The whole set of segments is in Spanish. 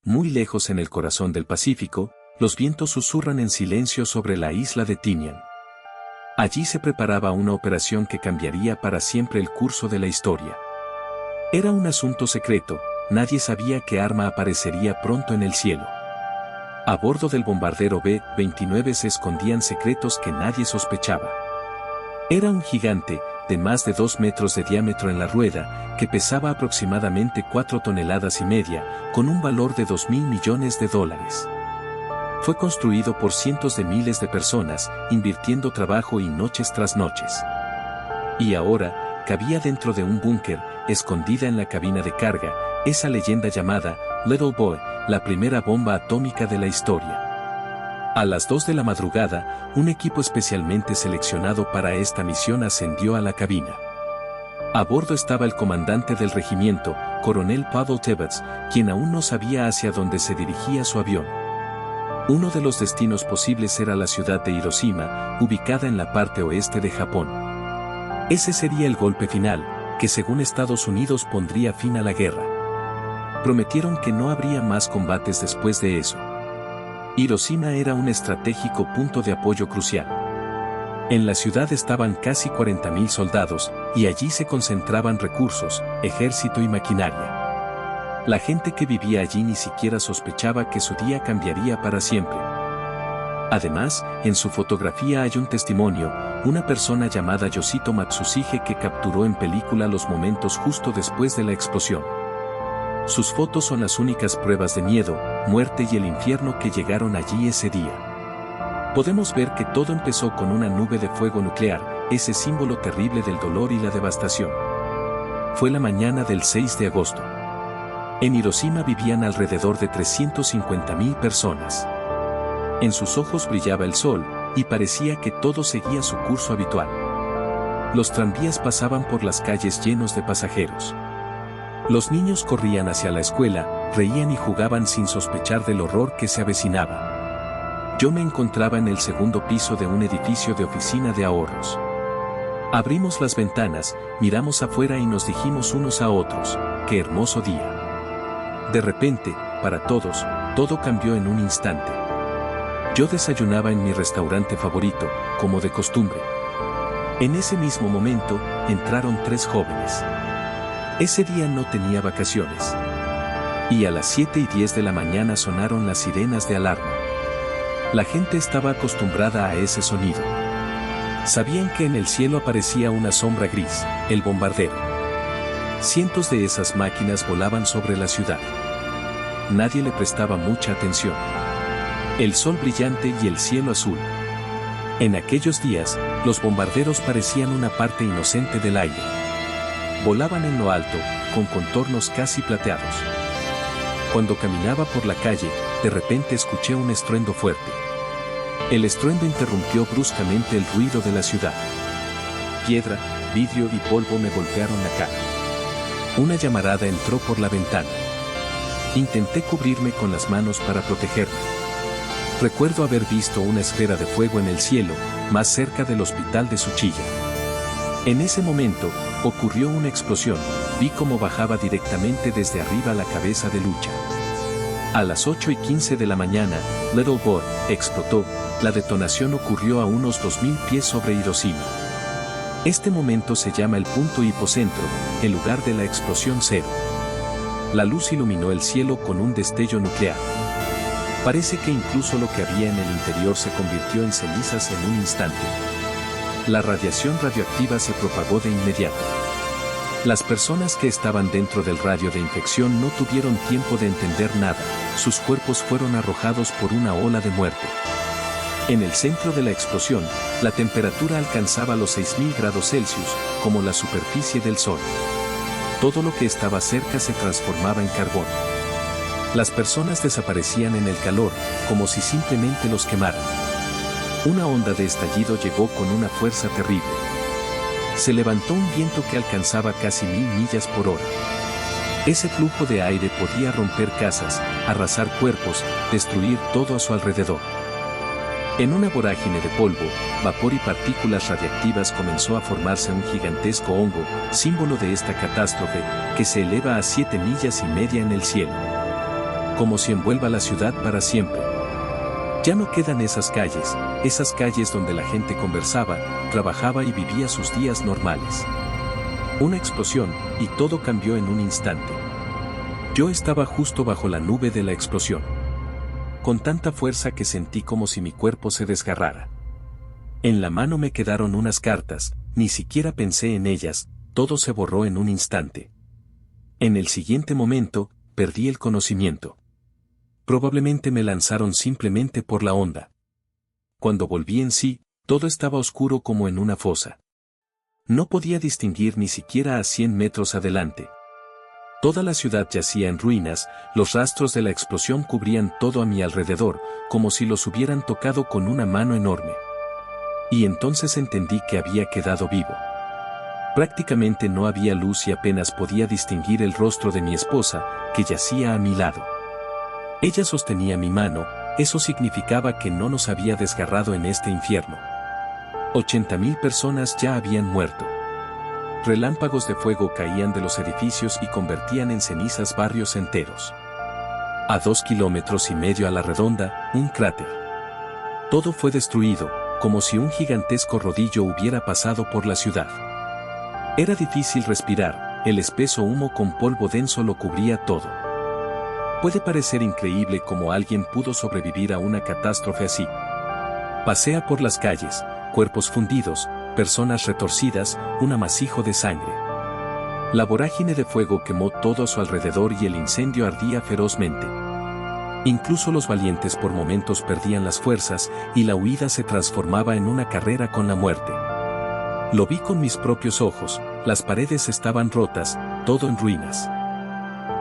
Muy lejos en el corazón del Pacífico, los vientos susurran en silencio sobre la isla de Tinian. Allí se preparaba una operación que cambiaría para siempre el curso de la historia. Era un asunto secreto, nadie sabía qué arma aparecería pronto en el cielo. A bordo del bombardero B-29 se escondían secretos que nadie sospechaba. Era un gigante, de más de 2 metros de diámetro en la rueda, que pesaba aproximadamente 4,5 toneladas, con un valor de $2.000 millones. Fue construido por cientos de miles de personas, invirtiendo trabajo y noches tras noches. Y ahora, cabía dentro de un búnker, escondida en la cabina de carga, esa leyenda llamada Little Boy, la primera bomba atómica de la historia. A las 2 de la madrugada, un equipo especialmente seleccionado para esta misión ascendió a la cabina. A bordo estaba el comandante del regimiento, coronel Pavel Tibbets, quien aún no sabía hacia dónde se dirigía su avión. Uno de los destinos posibles era la ciudad de Hiroshima, ubicada en la parte oeste de Japón. Ese sería el golpe final, que según Estados Unidos pondría fin a la guerra. Prometieron que no habría más combates después de eso. Hiroshima era un estratégico punto de apoyo crucial. En la ciudad estaban casi 40.000 soldados, y allí se concentraban recursos, ejército y maquinaria. La gente que vivía allí ni siquiera sospechaba que su día cambiaría para siempre. Además, en su fotografía hay un testimonio, una persona llamada Yoshito Matsushige que capturó en película los momentos justo después de la explosión. Sus fotos son las únicas pruebas de miedo, muerte y el infierno que llegaron allí ese día. Podemos ver que todo empezó con una nube de fuego nuclear, ese símbolo terrible del dolor y la devastación. Fue la mañana del 6 de agosto. En Hiroshima vivían alrededor de 350.000 personas. En sus ojos brillaba el sol, y parecía que todo seguía su curso habitual. Los tranvías pasaban por las calles llenos de pasajeros. Los niños corrían hacia la escuela, reían y jugaban sin sospechar del horror que se avecinaba. Yo me encontraba en el segundo piso de un edificio de oficina de ahorros. Abrimos las ventanas, miramos afuera y nos dijimos unos a otros, ¡qué hermoso día! De repente, para todos, todo cambió en un instante. Yo desayunaba en mi restaurante favorito, como de costumbre. En ese mismo momento, entraron 3 jóvenes. Ese día no tenía vacaciones. Y a las 7:10 de la mañana sonaron las sirenas de alarma. La gente estaba acostumbrada a ese sonido. Sabían que en el cielo aparecía una sombra gris, el bombardero. Cientos de esas máquinas volaban sobre la ciudad. Nadie le prestaba mucha atención. El sol brillante y el cielo azul. En aquellos días, los bombarderos parecían una parte inocente del aire. Volaban en lo alto, con contornos casi plateados. Cuando caminaba por la calle, de repente escuché un estruendo fuerte. El estruendo interrumpió bruscamente el ruido de la ciudad. Piedra, vidrio y polvo me golpearon la cara. Una llamarada entró por la ventana. Intenté cubrirme con las manos para protegerme. Recuerdo haber visto una esfera de fuego en el cielo, más cerca del hospital de Tsuchiya. En ese momento, ocurrió una explosión, vi cómo bajaba directamente desde arriba la cabeza de Lucha. A las 8:15 de la mañana, Little Boy explotó, la detonación ocurrió a unos 2.000 pies sobre Hiroshima. Este momento se llama el punto hipocentro, el lugar de la explosión cero. La luz iluminó el cielo con un destello nuclear. Parece que incluso lo que había en el interior se convirtió en cenizas en un instante. La radiación radioactiva se propagó de inmediato. Las personas que estaban dentro del radio de infección no tuvieron tiempo de entender nada, sus cuerpos fueron arrojados por una ola de muerte. En el centro de la explosión, la temperatura alcanzaba los 6.000 grados Celsius, como la superficie del Sol. Todo lo que estaba cerca se transformaba en carbón. Las personas desaparecían en el calor, como si simplemente los quemaran. Una onda de estallido llegó con una fuerza terrible. Se levantó un viento que alcanzaba casi 1.000 millas por hora. Ese flujo de aire podía romper casas, arrasar cuerpos, destruir todo a su alrededor. En una vorágine de polvo, vapor y partículas radiactivas comenzó a formarse un gigantesco hongo, símbolo de esta catástrofe, que se eleva a 7,5 millas en el cielo. como si envuelva la ciudad para siempre. Ya no quedan esas calles donde la gente conversaba, trabajaba y vivía sus días normales. Una explosión, y todo cambió en un instante. Yo estaba justo bajo la nube de la explosión. Con tanta fuerza que sentí como si mi cuerpo se desgarrara. En la mano me quedaron unas cartas, ni siquiera pensé en ellas, todo se borró en un instante. En el siguiente momento, perdí el conocimiento. Probablemente me lanzaron simplemente por la onda. Cuando volví en sí, todo estaba oscuro como en una fosa. No podía distinguir ni siquiera a 100 metros adelante. Toda la ciudad yacía en ruinas, los rastros de la explosión cubrían todo a mi alrededor, como si los hubieran tocado con una mano enorme. Y entonces entendí que había quedado vivo. Prácticamente no había luz y apenas podía distinguir el rostro de mi esposa, que yacía a mi lado. Ella sostenía mi mano, eso significaba que no nos había desgarrado en este infierno. 80,000 personas ya habían muerto. Relámpagos de fuego caían de los edificios y convertían en cenizas barrios enteros. A 2,5 kilómetros a la redonda, un cráter. Todo fue destruido, como si un gigantesco rodillo hubiera pasado por la ciudad. Era difícil respirar, el espeso humo con polvo denso lo cubría todo. Puede parecer increíble cómo alguien pudo sobrevivir a una catástrofe así. Pasea por las calles, cuerpos fundidos, personas retorcidas, un amasijo de sangre. La vorágine de fuego quemó todo a su alrededor y el incendio ardía ferozmente. Incluso los valientes por momentos perdían las fuerzas y la huida se transformaba en una carrera con la muerte. Lo vi con mis propios ojos, las paredes estaban rotas, todo en ruinas.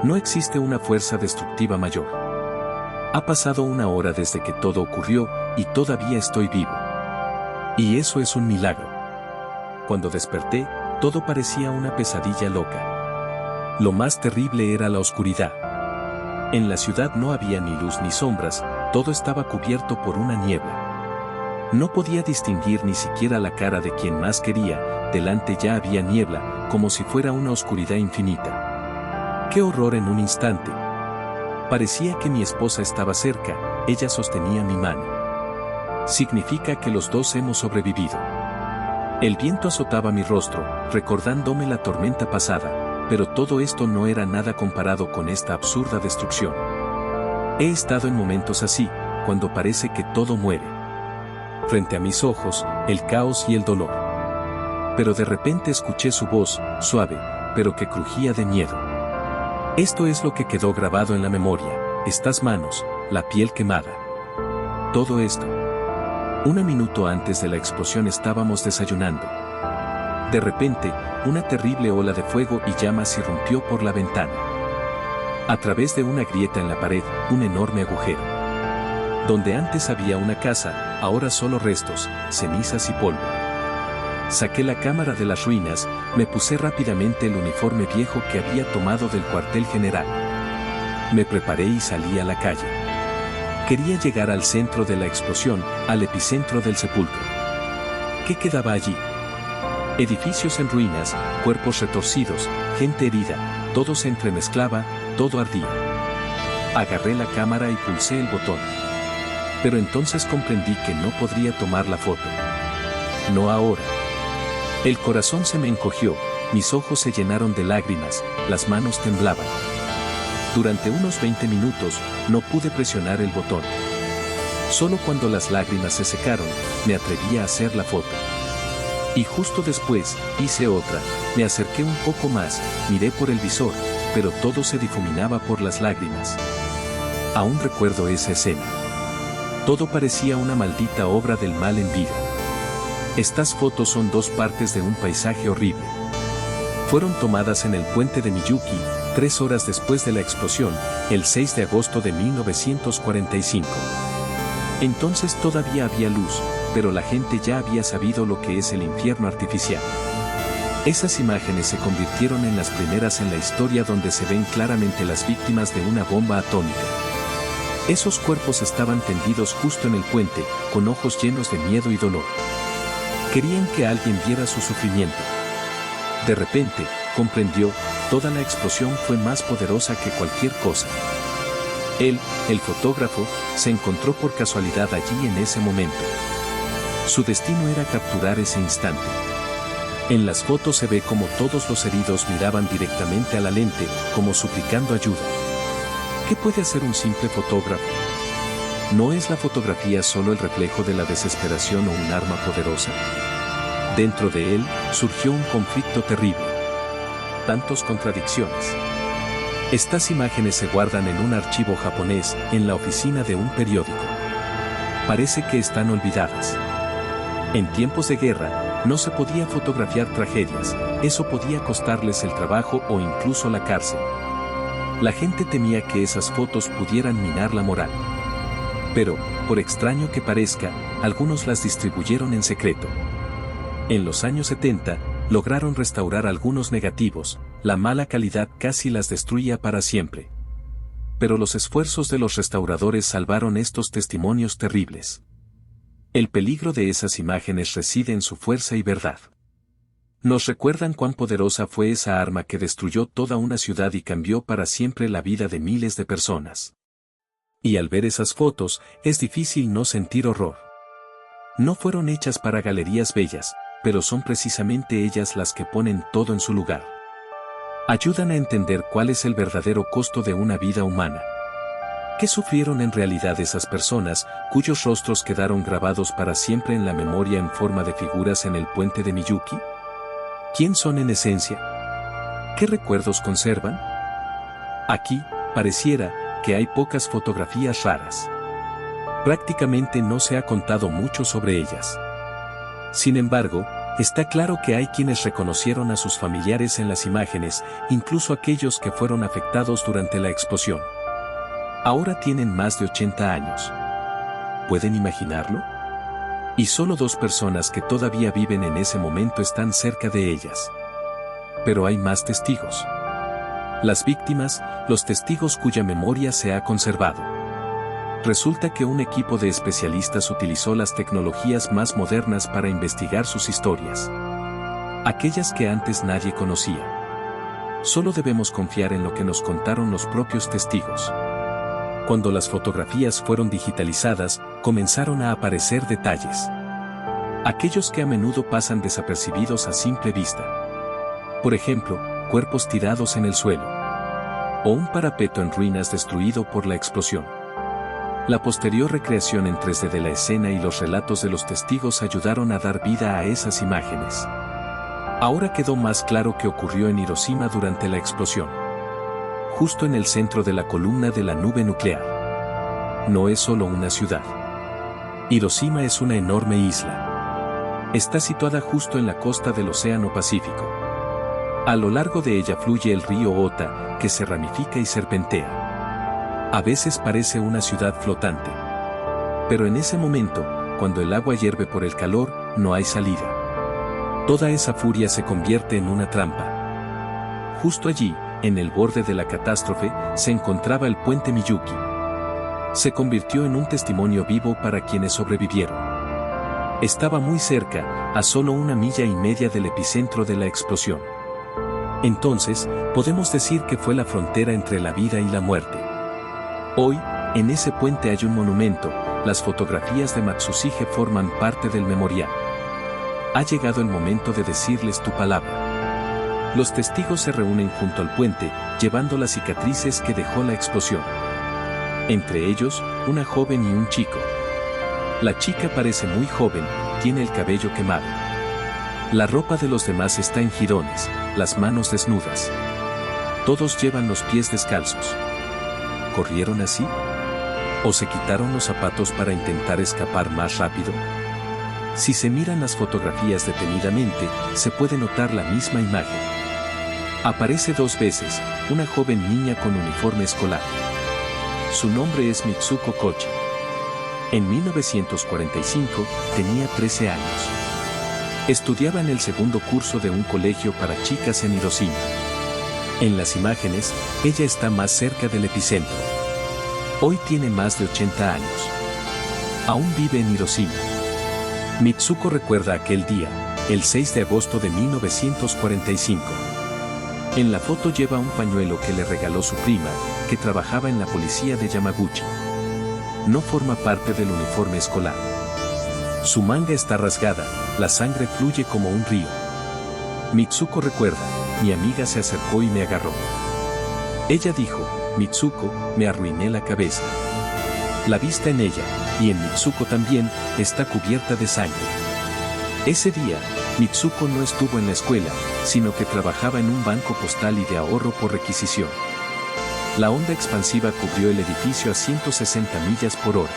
No existe una fuerza destructiva mayor. Ha pasado 1 hora desde que todo ocurrió, y todavía estoy vivo. Y eso es un milagro. Cuando desperté, todo parecía una pesadilla loca. Lo más terrible era la oscuridad. En la ciudad no había ni luz ni sombras, todo estaba cubierto por una niebla. No podía distinguir ni siquiera la cara de quien más quería, delante ya había niebla, como si fuera una oscuridad infinita. ¡Qué horror en un instante! Parecía que mi esposa estaba cerca, ella sostenía mi mano. Significa que los dos hemos sobrevivido. El viento azotaba mi rostro, recordándome la tormenta pasada, pero todo esto no era nada comparado con esta absurda destrucción. He estado en momentos así, cuando parece que todo muere. Frente a mis ojos, el caos y el dolor. Pero de repente escuché su voz, suave, pero que crujía de miedo. Esto es lo que quedó grabado en la memoria, estas manos, la piel quemada. Todo esto. 1 minuto antes de la explosión estábamos desayunando. De repente, una terrible ola de fuego y llamas irrumpió por la ventana. A través de una grieta en la pared, un enorme agujero. Donde antes había una casa, ahora solo restos, cenizas y polvo. Saqué la cámara de las ruinas, me puse rápidamente el uniforme viejo que había tomado del cuartel general. Me preparé y salí a la calle. Quería llegar al centro de la explosión, al epicentro del sepulcro. ¿Qué quedaba allí? Edificios en ruinas, cuerpos retorcidos, gente herida, todo se entremezclaba, todo ardía. Agarré la cámara y pulsé el botón. Pero entonces comprendí que no podría tomar la foto. No ahora. El corazón se me encogió, mis ojos se llenaron de lágrimas, las manos temblaban. Durante unos 20 minutos, no pude presionar el botón. Solo cuando las lágrimas se secaron, me atreví a hacer la foto. Y justo después, hice otra, me acerqué un poco más, miré por el visor, pero todo se difuminaba por las lágrimas. Aún recuerdo esa escena. Todo parecía una maldita obra del mal en vida. Estas fotos son 2 partes de un paisaje horrible. Fueron tomadas en el puente de Miyuki, 3 horas después de la explosión, el 6 de agosto de 1945. Entonces todavía había luz, pero la gente ya había sabido lo que es el infierno artificial. Esas imágenes se convirtieron en las primeras en la historia donde se ven claramente las víctimas de una bomba atómica. Esos cuerpos estaban tendidos justo en el puente, con ojos llenos de miedo y dolor. Querían que alguien viera su sufrimiento. De repente, comprendió, toda la explosión fue más poderosa que cualquier cosa. Él, el fotógrafo, se encontró por casualidad allí en ese momento. Su destino era capturar ese instante. En las fotos se ve como todos los heridos miraban directamente a la lente, como suplicando ayuda. ¿Qué puede hacer un simple fotógrafo? ¿No es la fotografía solo el reflejo de la desesperación o un arma poderosa? Dentro de él, surgió un conflicto terrible. Tantas contradicciones. Estas imágenes se guardan en un archivo japonés, en la oficina de un periódico. Parece que están olvidadas. En tiempos de guerra, no se podía fotografiar tragedias, eso podía costarles el trabajo o incluso la cárcel. La gente temía que esas fotos pudieran minar la moral. Pero, por extraño que parezca, algunos las distribuyeron en secreto. En los años 70, lograron restaurar algunos negativos, la mala calidad casi las destruía para siempre. Pero los esfuerzos de los restauradores salvaron estos testimonios terribles. El peligro de esas imágenes reside en su fuerza y verdad. Nos recuerdan cuán poderosa fue esa arma que destruyó toda una ciudad y cambió para siempre la vida de miles de personas. Y al ver esas fotos, es difícil no sentir horror. No fueron hechas para galerías bellas, pero son precisamente ellas las que ponen todo en su lugar. Ayudan a entender cuál es el verdadero costo de una vida humana. ¿Qué sufrieron en realidad esas personas, cuyos rostros quedaron grabados para siempre en la memoria en forma de figuras en el puente de Miyuki? ¿Quién son en esencia? ¿Qué recuerdos conservan? Aquí, pareciera que hay pocas fotografías raras. Prácticamente no se ha contado mucho sobre ellas. Sin embargo, está claro que hay quienes reconocieron a sus familiares en las imágenes, incluso aquellos que fueron afectados durante la explosión. Ahora tienen más de 80 años. ¿Pueden imaginarlo? Y solo 2 personas que todavía viven en ese momento están cerca de ellas. Pero hay más testigos. Las víctimas, los testigos cuya memoria se ha conservado. Resulta que un equipo de especialistas utilizó las tecnologías más modernas para investigar sus historias. Aquellas que antes nadie conocía. Solo debemos confiar en lo que nos contaron los propios testigos. Cuando las fotografías fueron digitalizadas, comenzaron a aparecer detalles. Aquellos que a menudo pasan desapercibidos a simple vista. Por ejemplo, cuerpos tirados en el suelo. O un parapeto en ruinas destruido por la explosión. La posterior recreación en 3D de la escena y los relatos de los testigos ayudaron a dar vida a esas imágenes. Ahora quedó más claro qué ocurrió en Hiroshima durante la explosión. Justo en el centro de la columna de la nube nuclear. No es solo una ciudad. Hiroshima es una enorme isla. Está situada justo en la costa del Océano Pacífico. A lo largo de ella fluye el río Ota, que se ramifica y serpentea. A veces parece una ciudad flotante. Pero en ese momento, cuando el agua hierve por el calor, no hay salida. Toda esa furia se convierte en una trampa. Justo allí, en el borde de la catástrofe, se encontraba el puente Miyuki. Se convirtió en un testimonio vivo para quienes sobrevivieron. Estaba muy cerca, a solo 1,5 millas del epicentro de la explosión. Entonces, podemos decir que fue la frontera entre la vida y la muerte. Hoy, en ese puente hay un monumento, las fotografías de Matsushige forman parte del memorial. Ha llegado el momento de decirles tu palabra. Los testigos se reúnen junto al puente, llevando las cicatrices que dejó la explosión. Entre ellos, una joven y un chico. La chica parece muy joven, tiene el cabello quemado. La ropa de los demás está en jirones, las manos desnudas. Todos llevan los pies descalzos. ¿Corrieron así? ¿O se quitaron los zapatos para intentar escapar más rápido? Si se miran las fotografías detenidamente, se puede notar la misma imagen. Aparece 2 veces, una joven niña con uniforme escolar. Su nombre es Mitsuko Kochi. En 1945, tenía 13 años. Estudiaba en el 2º curso de un colegio para chicas en Hiroshima. En las imágenes, ella está más cerca del epicentro. Hoy tiene más de 80 años. Aún vive en Hiroshima. Mitsuko recuerda aquel día, el 6 de agosto de 1945. En la foto lleva un pañuelo que le regaló su prima, que trabajaba en la policía de Yamaguchi. No forma parte del uniforme escolar. Su manga está rasgada, la sangre fluye como un río. Mitsuko recuerda, mi amiga se acercó y me agarró. Ella dijo, Mitsuko, me arruiné la cabeza. La vista en ella, y en Mitsuko también, está cubierta de sangre. Ese día, Mitsuko no estuvo en la escuela, sino que trabajaba en un banco postal y de ahorro por requisición. La onda expansiva cubrió el edificio a 160 millas por hora.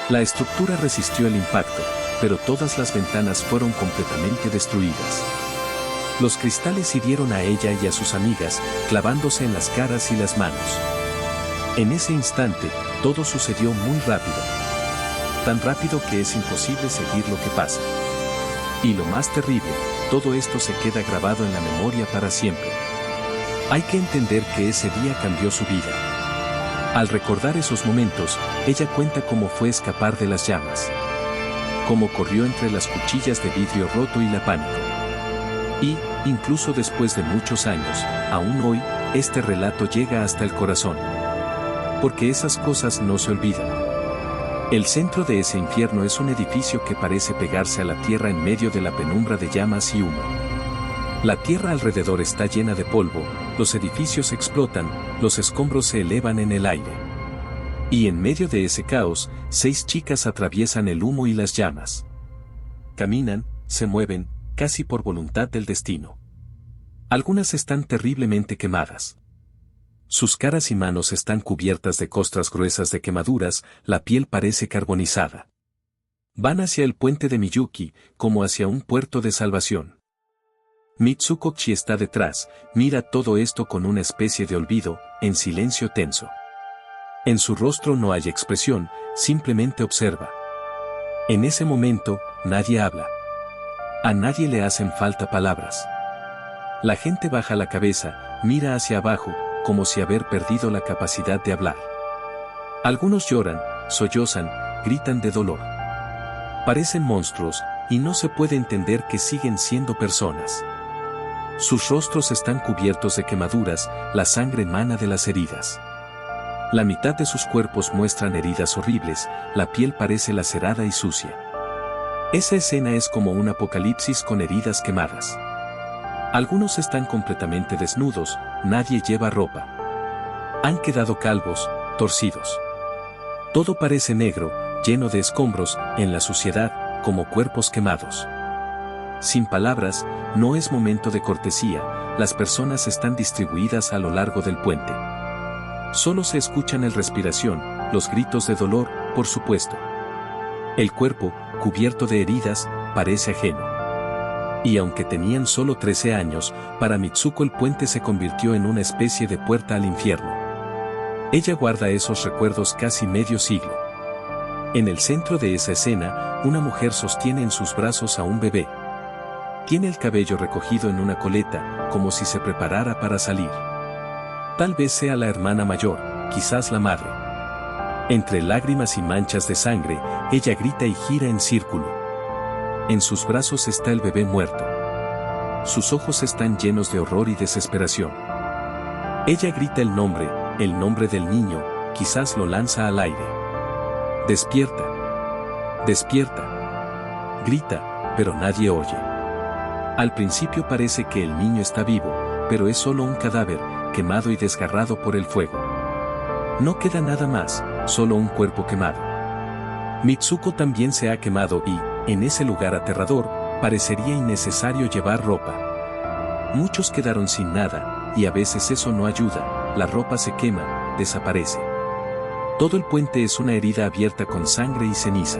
La estructura resistió el impacto, pero todas las ventanas fueron completamente destruidas. Los cristales hirieron a ella y a sus amigas, clavándose en las caras y las manos. En ese instante, todo sucedió muy rápido. Tan rápido que es imposible seguir lo que pasa. Y lo más terrible, todo esto se queda grabado en la memoria para siempre. Hay que entender que ese día cambió su vida. Al recordar esos momentos, ella cuenta cómo fue escapar de las llamas. Cómo corrió entre las cuchillas de vidrio roto y la pánico. Y, incluso después de muchos años, aún hoy, este relato llega hasta el corazón. Porque esas cosas no se olvidan. El centro de ese infierno es un edificio que parece pegarse a la tierra en medio de la penumbra de llamas y humo. La tierra alrededor está llena de polvo, los edificios explotan, los escombros se elevan en el aire. Y en medio de ese caos, 6 chicas atraviesan el humo y las llamas. Caminan, se mueven, casi por voluntad del destino. Algunas están terriblemente quemadas. Sus caras y manos están cubiertas de costras gruesas de quemaduras, la piel parece carbonizada. Van hacia el puente de Miyuki, como hacia un puerto de salvación. Mitsuko Chi está detrás, mira todo esto con una especie de olvido, en silencio tenso. En su rostro no hay expresión, simplemente observa. En ese momento, nadie habla. A nadie le hacen falta palabras. La gente baja la cabeza, mira hacia abajo, como si haber perdido la capacidad de hablar. Algunos lloran, sollozan, gritan de dolor. Parecen monstruos, y no se puede entender que siguen siendo personas. Sus rostros están cubiertos de quemaduras, la sangre emana de las heridas. La mitad de sus cuerpos muestran heridas horribles, la piel parece lacerada y sucia. Esa escena es como un apocalipsis con heridas quemadas. Algunos están completamente desnudos, nadie lleva ropa. Han quedado calvos, torcidos. Todo parece negro, lleno de escombros, en la suciedad, como cuerpos quemados. Sin palabras, no es momento de cortesía, las personas están distribuidas a lo largo del puente. Solo se escuchan el respiración, los gritos de dolor, por supuesto. El cuerpo, cubierto de heridas, parece ajeno. Y aunque tenían solo 13 años, para Mitsuko el puente se convirtió en una especie de puerta al infierno. Ella guarda esos recuerdos casi medio siglo. En el centro de esa escena, una mujer sostiene en sus brazos a un bebé. Tiene el cabello recogido en una coleta, como si se preparara para salir. Tal vez sea la hermana mayor, quizás la madre. Entre lágrimas y manchas de sangre, ella grita y gira en círculo. En sus brazos está el bebé muerto. Sus ojos están llenos de horror y desesperación. Ella grita el nombre del niño, quizás lo lanza al aire. Despierta. Despierta. Grita, pero nadie oye. Al principio parece que el niño está vivo, pero es solo un cadáver, quemado y desgarrado por el fuego. No queda nada más, solo un cuerpo quemado. Mitsuko también se ha quemado y, en ese lugar aterrador, parecería innecesario llevar ropa. Muchos quedaron sin nada, y a veces eso no ayuda, la ropa se quema, desaparece. Todo el puente es una herida abierta con sangre y ceniza.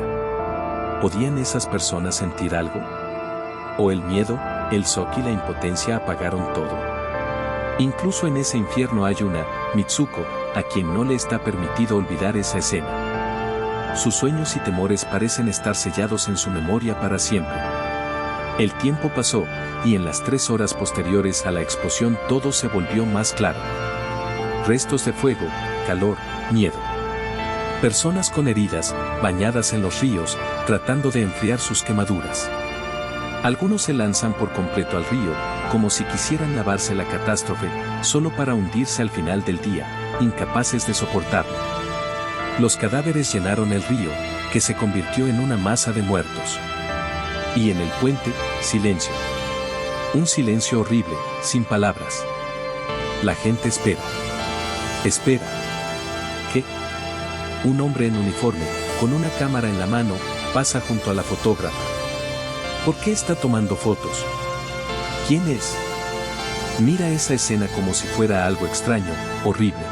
¿Podían esas personas sentir algo? ¿O el miedo, el shock y la impotencia apagaron todo? Incluso en ese infierno hay una, Mitsuko, a quien no le está permitido olvidar esa escena. Sus sueños y temores parecen estar sellados en su memoria para siempre. El tiempo pasó, y en las 3 horas posteriores a la explosión todo se volvió más claro. Restos de fuego, calor, miedo. Personas con heridas, bañadas en los ríos, tratando de enfriar sus quemaduras. Algunos se lanzan por completo al río, como si quisieran lavarse la catástrofe, solo para hundirse al final del día, incapaces de soportarlo. Los cadáveres llenaron el río, que se convirtió en una masa de muertos. Y en el puente, silencio. Un silencio horrible, sin palabras. La gente espera. Espera. ¿Qué? Un hombre en uniforme, con una cámara en la mano, pasa junto a la fotógrafa. ¿Por qué está tomando fotos? ¿Quién es? Mira esa escena como si fuera algo extraño, horrible.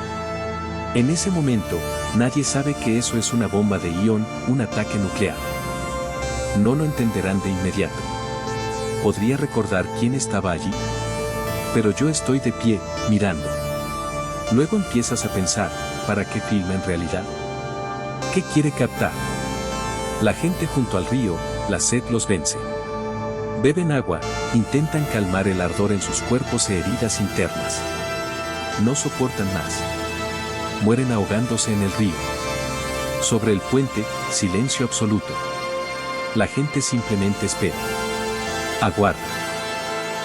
En ese momento, nadie sabe que eso es una bomba de ión, un ataque nuclear. No lo entenderán de inmediato. ¿Podría recordar quién estaba allí? Pero yo estoy de pie, mirando. Luego empiezas a pensar, ¿para qué filma en realidad? ¿Qué quiere captar? La gente junto al río, la sed los vence. Beben agua, intentan calmar el ardor en sus cuerpos e heridas internas. No soportan más. Mueren ahogándose en el río. Sobre el puente, silencio absoluto. La gente simplemente espera. Aguarda.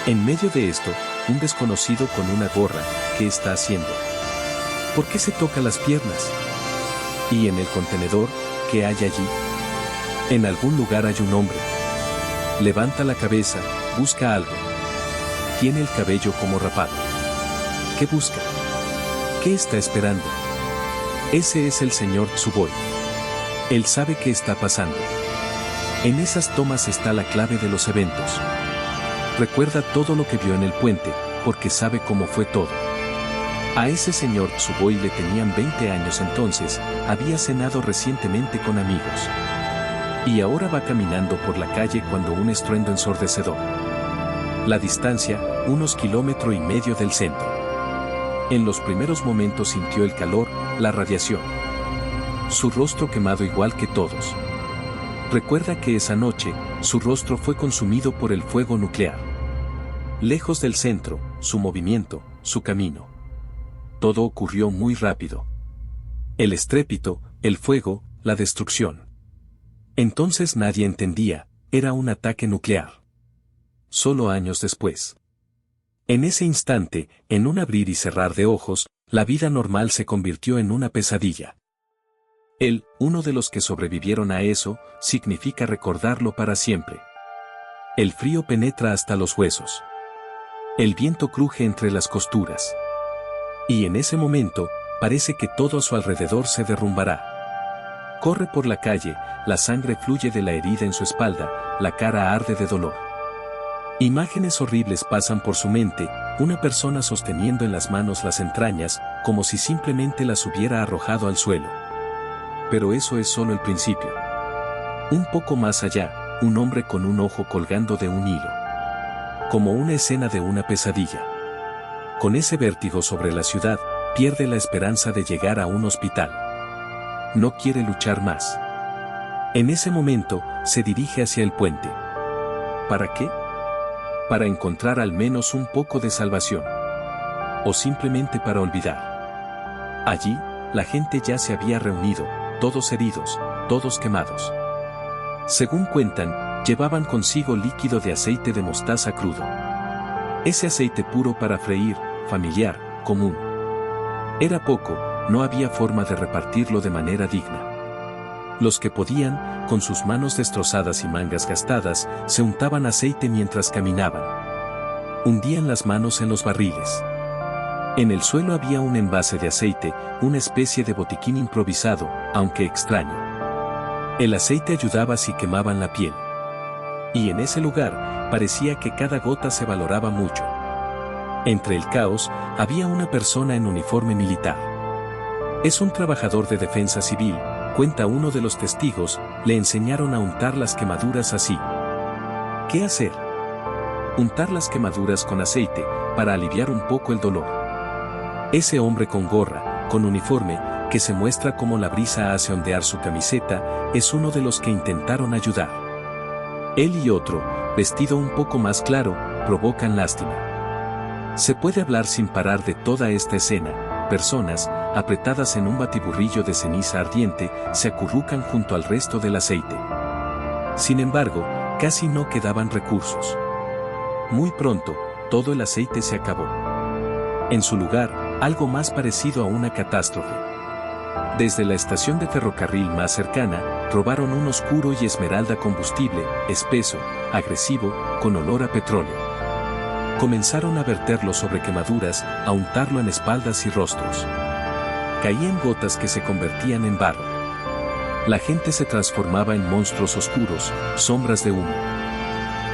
En medio de esto, un desconocido con una gorra, ¿qué está haciendo? ¿Por qué se toca las piernas? ¿Y en el contenedor, qué hay allí? En algún lugar hay un hombre. Levanta la cabeza, busca algo. Tiene el cabello como rapado. ¿Qué busca? ¿Qué está esperando? Ese es el señor Tsuboi. Él sabe qué está pasando. En esas tomas está la clave de los eventos. Recuerda todo lo que vio en el puente, porque sabe cómo fue todo. A ese señor Tsuboi le tenían 20 años entonces, había cenado recientemente con amigos. Y ahora va caminando por la calle cuando un estruendo ensordecedor. La distancia, unos 1,5 kilómetros del centro. En los primeros momentos sintió el calor, la radiación. Su rostro quemado igual que todos. Recuerda que esa noche, su rostro fue consumido por el fuego nuclear. Lejos del centro, su movimiento, su camino. Todo ocurrió muy rápido. El estrépito, el fuego, la destrucción. Entonces nadie entendía, era un ataque nuclear. Solo años después. En ese instante, en un abrir y cerrar de ojos, la vida normal se convirtió en una pesadilla. Él, uno de los que sobrevivieron a eso, significa recordarlo para siempre. El frío penetra hasta los huesos. El viento cruje entre las costuras. Y en ese momento, parece que todo a su alrededor se derrumbará. Corre por la calle, la sangre fluye de la herida en su espalda, la cara arde de dolor. Imágenes horribles pasan por su mente, una persona sosteniendo en las manos las entrañas, como si simplemente las hubiera arrojado al suelo. Pero eso es solo el principio. Un poco más allá, un hombre con un ojo colgando de un hilo. Como una escena de una pesadilla. Con ese vértigo sobre la ciudad, pierde la esperanza de llegar a un hospital. No quiere luchar más. En ese momento, se dirige hacia el puente. ¿Para qué? Para encontrar al menos un poco de salvación. O simplemente para olvidar. Allí, la gente ya se había reunido, todos heridos, todos quemados. Según cuentan, llevaban consigo líquido de aceite de mostaza crudo. Ese aceite puro para freír, familiar, común. Era poco, no había forma de repartirlo de manera digna. Los que podían, con sus manos destrozadas y mangas gastadas, se untaban aceite mientras caminaban. Hundían las manos en los barriles. En el suelo había un envase de aceite, una especie de botiquín improvisado, aunque extraño. El aceite ayudaba si quemaban la piel. Y en ese lugar, parecía que cada gota se valoraba mucho. Entre el caos, había una persona en uniforme militar. Es un trabajador de defensa civil, cuenta uno de los testigos, le enseñaron a untar las quemaduras así. ¿Qué hacer? Untar las quemaduras con aceite, para aliviar un poco el dolor. Ese hombre con gorra, con uniforme, que se muestra como la brisa hace ondear su camiseta, es uno de los que intentaron ayudar. Él y otro, vestido un poco más claro, provocan lástima. Se puede hablar sin parar de toda esta escena. Personas, apretadas en un batiburrillo de ceniza ardiente, se acurrucan junto al resto del aceite. Sin embargo, Casi no quedaban recursos. Muy pronto, todo el aceite se acabó. En su lugar, algo más parecido a una catástrofe. Desde la estación de ferrocarril más cercana, robaron un oscuro y esmeralda combustible, espeso, agresivo, con olor a petróleo. Comenzaron a verterlo sobre quemaduras, a untarlo en espaldas y rostros. Caían gotas que se convertían en barro. La gente se transformaba en monstruos oscuros, sombras de humo.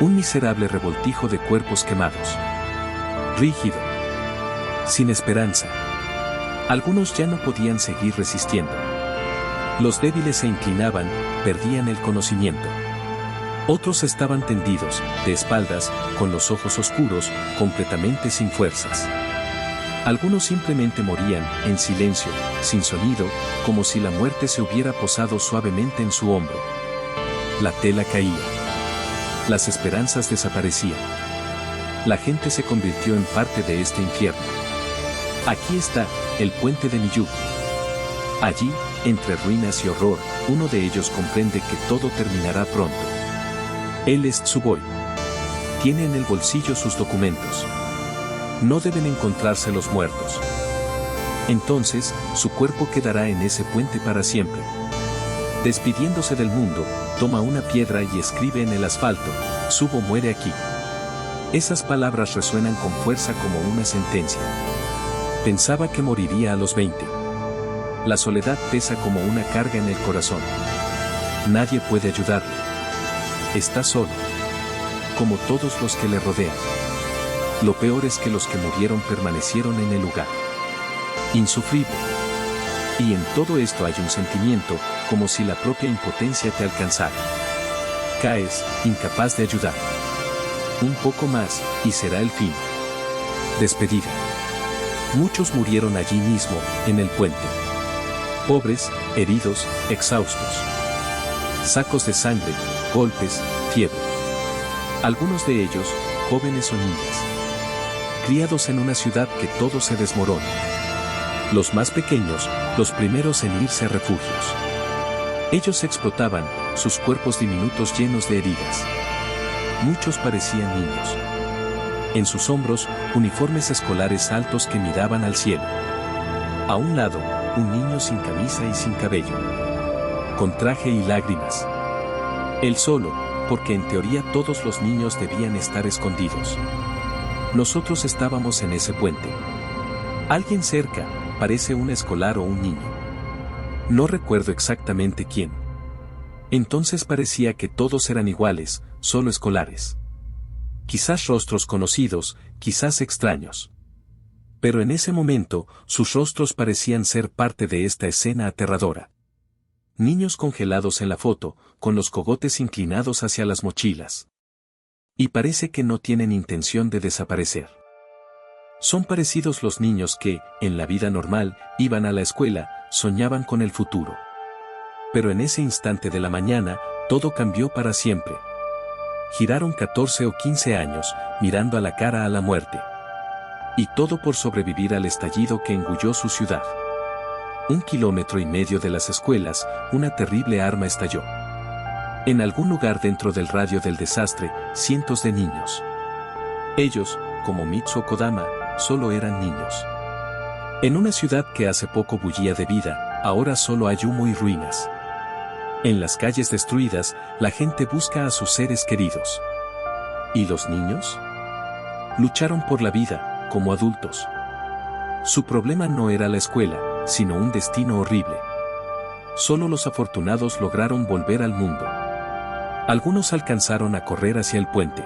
Un miserable revoltijo de cuerpos quemados. Rígido. Sin esperanza. Algunos ya no podían seguir resistiendo. Los débiles se inclinaban, perdían el conocimiento. Otros estaban tendidos, de espaldas, con los ojos oscuros, completamente sin fuerzas. Algunos simplemente morían, en silencio, sin sonido, como si la muerte se hubiera posado suavemente en su hombro. La tela caía. Las esperanzas desaparecían. La gente se convirtió en parte de este infierno. Aquí está, el puente de Miyuki. Allí, entre ruinas y horror, uno de ellos comprende que todo terminará pronto. Él es Tsuboi. Tiene en el bolsillo sus documentos. No deben encontrarse los muertos. Entonces, su cuerpo quedará en ese puente para siempre. Despidiéndose del mundo, toma una piedra y escribe en el asfalto: Tsubo muere aquí. Esas palabras resuenan con fuerza como una sentencia. Pensaba que moriría a los 20. La soledad pesa como una carga en el corazón. Nadie puede ayudarle. Está solo. Como todos los que le rodean. Lo peor es que los que murieron permanecieron en el lugar. Insufrible. Y en todo esto hay un sentimiento, como si la propia impotencia te alcanzara. Caes, incapaz de ayudar. Un poco más, y será el fin. Despedida. Muchos murieron allí mismo, en el puente. Pobres, heridos, exhaustos. Sacos de sangre, golpes, fiebre. Algunos de ellos, jóvenes o niñas. Criados en una ciudad que todo se desmorona. Los más pequeños, los primeros en irse a refugios. Ellos explotaban, sus cuerpos diminutos llenos de heridas. Muchos parecían niños. En sus hombros, uniformes escolares altos que miraban al cielo. A un lado, un niño sin camisa y sin cabello. Con traje y lágrimas. Él solo, porque en teoría todos los niños debían estar escondidos. Nosotros estábamos en ese puente. Alguien cerca, parece un escolar o un niño. No recuerdo exactamente quién. Entonces parecía que todos eran iguales, solo escolares. Quizás rostros conocidos, quizás extraños. Pero en ese momento, sus rostros parecían ser parte de esta escena aterradora. Niños congelados en la foto, con los cogotes inclinados hacia las mochilas. Y parece que no tienen intención de desaparecer. Son parecidos los niños que, en la vida normal, iban a la escuela, soñaban con el futuro. Pero en ese instante de la mañana, todo cambió para siempre. Giraron 14 o 15 años, mirando a la cara a la muerte. Y todo por sobrevivir al estallido que engulló su ciudad. 1,5 kilómetros de las escuelas, una terrible arma estalló. En algún lugar dentro del radio del desastre, cientos de niños. Ellos, como Mitsuo Kodama, solo eran niños. En una ciudad que hace poco bullía de vida, ahora solo hay humo y ruinas. En las calles destruidas, la gente busca a sus seres queridos. ¿Y los niños? Lucharon por la vida, como adultos. Su problema no era la escuela, sino un destino horrible. Solo los afortunados lograron volver al mundo. Algunos alcanzaron a correr hacia el puente.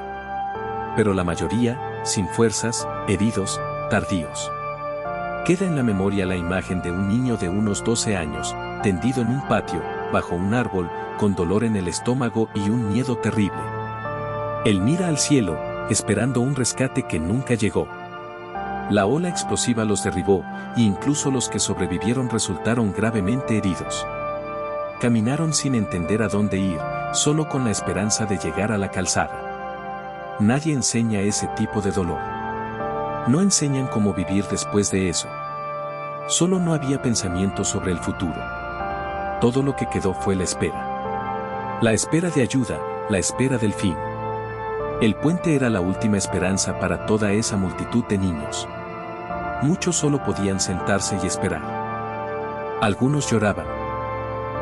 Pero la mayoría, sin fuerzas, heridos, tardíos. Queda en la memoria la imagen de un niño de unos 12 años, tendido en un patio, bajo un árbol, con dolor en el estómago y un miedo terrible. Él mira al cielo, esperando un rescate que nunca llegó. La ola explosiva los derribó, e incluso los que sobrevivieron resultaron gravemente heridos. Caminaron sin entender a dónde ir, solo con la esperanza de llegar a la calzada. Nadie enseña ese tipo de dolor. No enseñan cómo vivir después de eso. Solo no había pensamiento sobre el futuro. Todo lo que quedó fue la espera. La espera de ayuda, la espera del fin. El puente era la última esperanza para toda esa multitud de niños. Muchos solo podían sentarse y esperar. Algunos lloraban.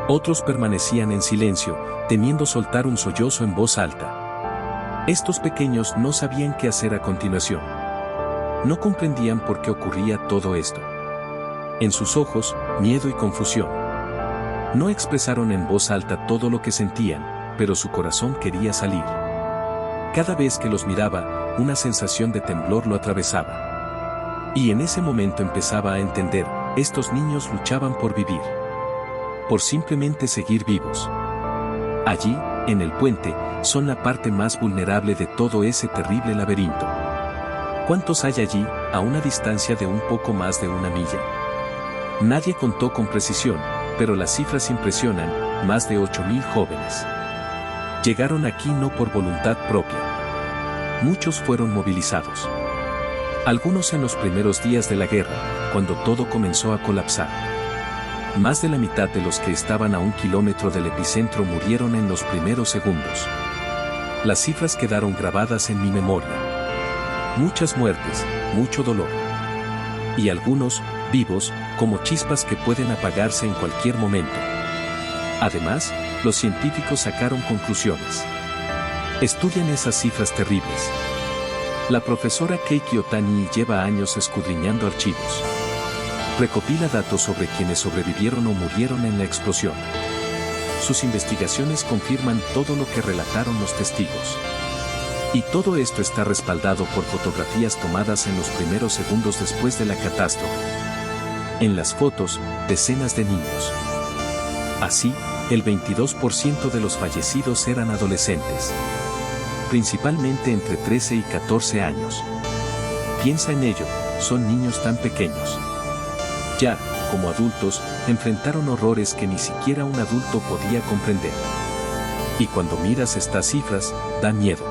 Otros permanecían en silencio, temiendo soltar un sollozo en voz alta. Estos pequeños no sabían qué hacer a continuación. No comprendían por qué ocurría todo esto. En sus ojos, miedo y confusión. No expresaron en voz alta todo lo que sentían, pero su corazón quería salir. Cada vez que los miraba, una sensación de temblor lo atravesaba. Y en ese momento empezaba a entender, estos niños luchaban por vivir. Por simplemente seguir vivos. Allí, en el puente, son la parte más vulnerable de todo ese terrible laberinto. ¿Cuántos hay allí, a una distancia de un poco más de una milla? Nadie contó con precisión, pero las cifras impresionan, más de 8.000 jóvenes. Llegaron aquí no por voluntad propia. Muchos fueron movilizados. Algunos en los primeros días de la guerra, cuando todo comenzó a colapsar. Más de la mitad de los que estaban a 1 kilómetro del epicentro murieron en los primeros segundos. Las cifras quedaron grabadas en mi memoria. Muchas muertes, mucho dolor. Y algunos, vivos, como chispas que pueden apagarse en cualquier momento. Además, los científicos sacaron conclusiones. Estudian esas cifras terribles. La profesora Keiki Otani lleva años escudriñando archivos. Recopila datos sobre quienes sobrevivieron o murieron en la explosión. Sus investigaciones confirman todo lo que relataron los testigos. Y todo esto está respaldado por fotografías tomadas en los primeros segundos después de la catástrofe. En las fotos, decenas de niños. Así, el 22% de los fallecidos eran adolescentes. Principalmente entre 13 y 14 años. Piensa en ello, son niños tan pequeños. Ya, como adultos, enfrentaron horrores que ni siquiera un adulto podía comprender. Y cuando miras estas cifras, da miedo.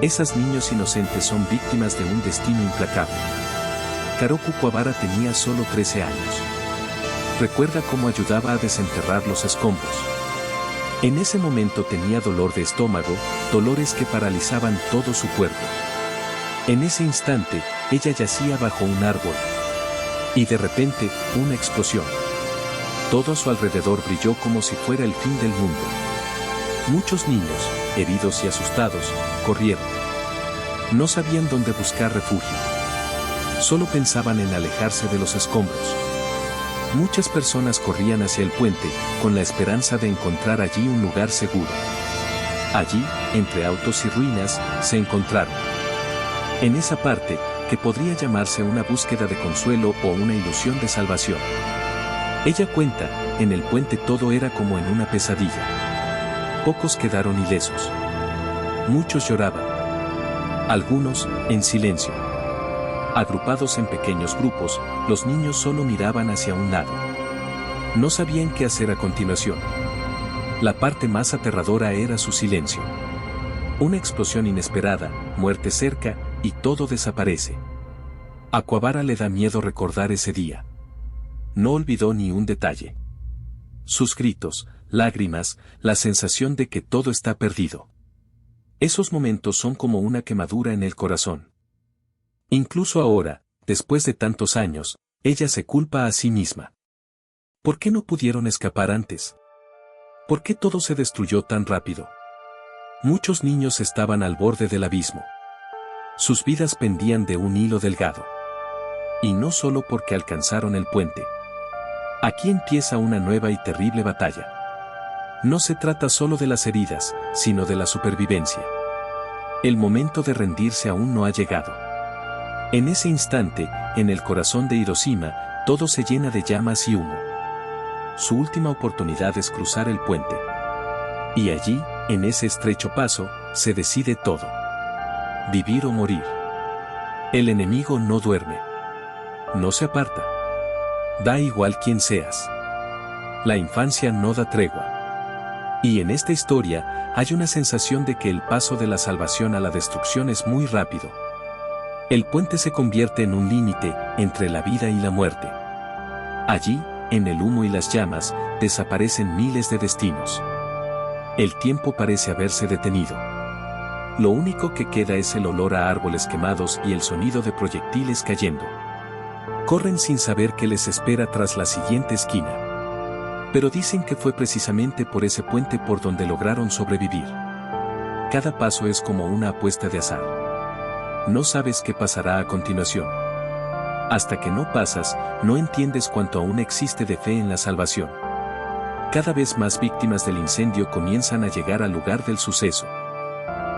Esos niños inocentes son víctimas de un destino implacable. Karoku Kuwabara tenía solo 13 años. Recuerda cómo ayudaba a desenterrar los escombros. En ese momento tenía dolor de estómago, dolores que paralizaban todo su cuerpo. En ese instante, ella yacía bajo un árbol. Y de repente, una explosión. Todo a su alrededor brilló como si fuera el fin del mundo. Muchos niños, heridos y asustados, corrieron. No sabían dónde buscar refugio. Solo pensaban en alejarse de los escombros. Muchas personas corrían hacia el puente, con la esperanza de encontrar allí un lugar seguro. Allí, entre autos y ruinas, se encontraron. En esa parte, que podría llamarse una búsqueda de consuelo o una ilusión de salvación. Ella cuenta, en el puente todo era como en una pesadilla. Pocos quedaron ilesos. Muchos lloraban. Algunos, en silencio. Agrupados en pequeños grupos, los niños solo miraban hacia un lado. No sabían qué hacer a continuación. La parte más aterradora era su silencio. Una explosión inesperada, muerte cerca, y todo desaparece. A Kuwabara le da miedo recordar ese día. No olvidó ni un detalle. Sus gritos, lágrimas, la sensación de que todo está perdido. Esos momentos son como una quemadura en el corazón. Incluso ahora, después de tantos años, ella se culpa a sí misma. ¿Por qué no pudieron escapar antes? ¿Por qué todo se destruyó tan rápido? Muchos niños estaban al borde del abismo. Sus vidas pendían de un hilo delgado. Y no solo porque alcanzaron el puente. Aquí empieza una nueva y terrible batalla. No se trata solo de las heridas, sino de la supervivencia. El momento de rendirse aún no ha llegado. En ese instante, en el corazón de Hiroshima, todo se llena de llamas y humo. Su última oportunidad es cruzar el puente. Y allí, en ese estrecho paso, se decide todo. Vivir o morir. El enemigo no duerme. No se aparta. Da igual quién seas. La infancia no da tregua. Y en esta historia, hay una sensación de que el paso de la salvación a la destrucción es muy rápido. El puente se convierte en un límite entre la vida y la muerte. Allí, en el humo y las llamas, desaparecen miles de destinos. El tiempo parece haberse detenido. Lo único que queda es el olor a árboles quemados y el sonido de proyectiles cayendo. Corren sin saber qué les espera tras la siguiente esquina. Pero dicen que fue precisamente por ese puente por donde lograron sobrevivir. Cada paso es como una apuesta de azar. No sabes qué pasará a continuación. Hasta que no pasas, no entiendes cuánto aún existe de fe en la salvación. Cada vez más víctimas del incendio comienzan a llegar al lugar del suceso.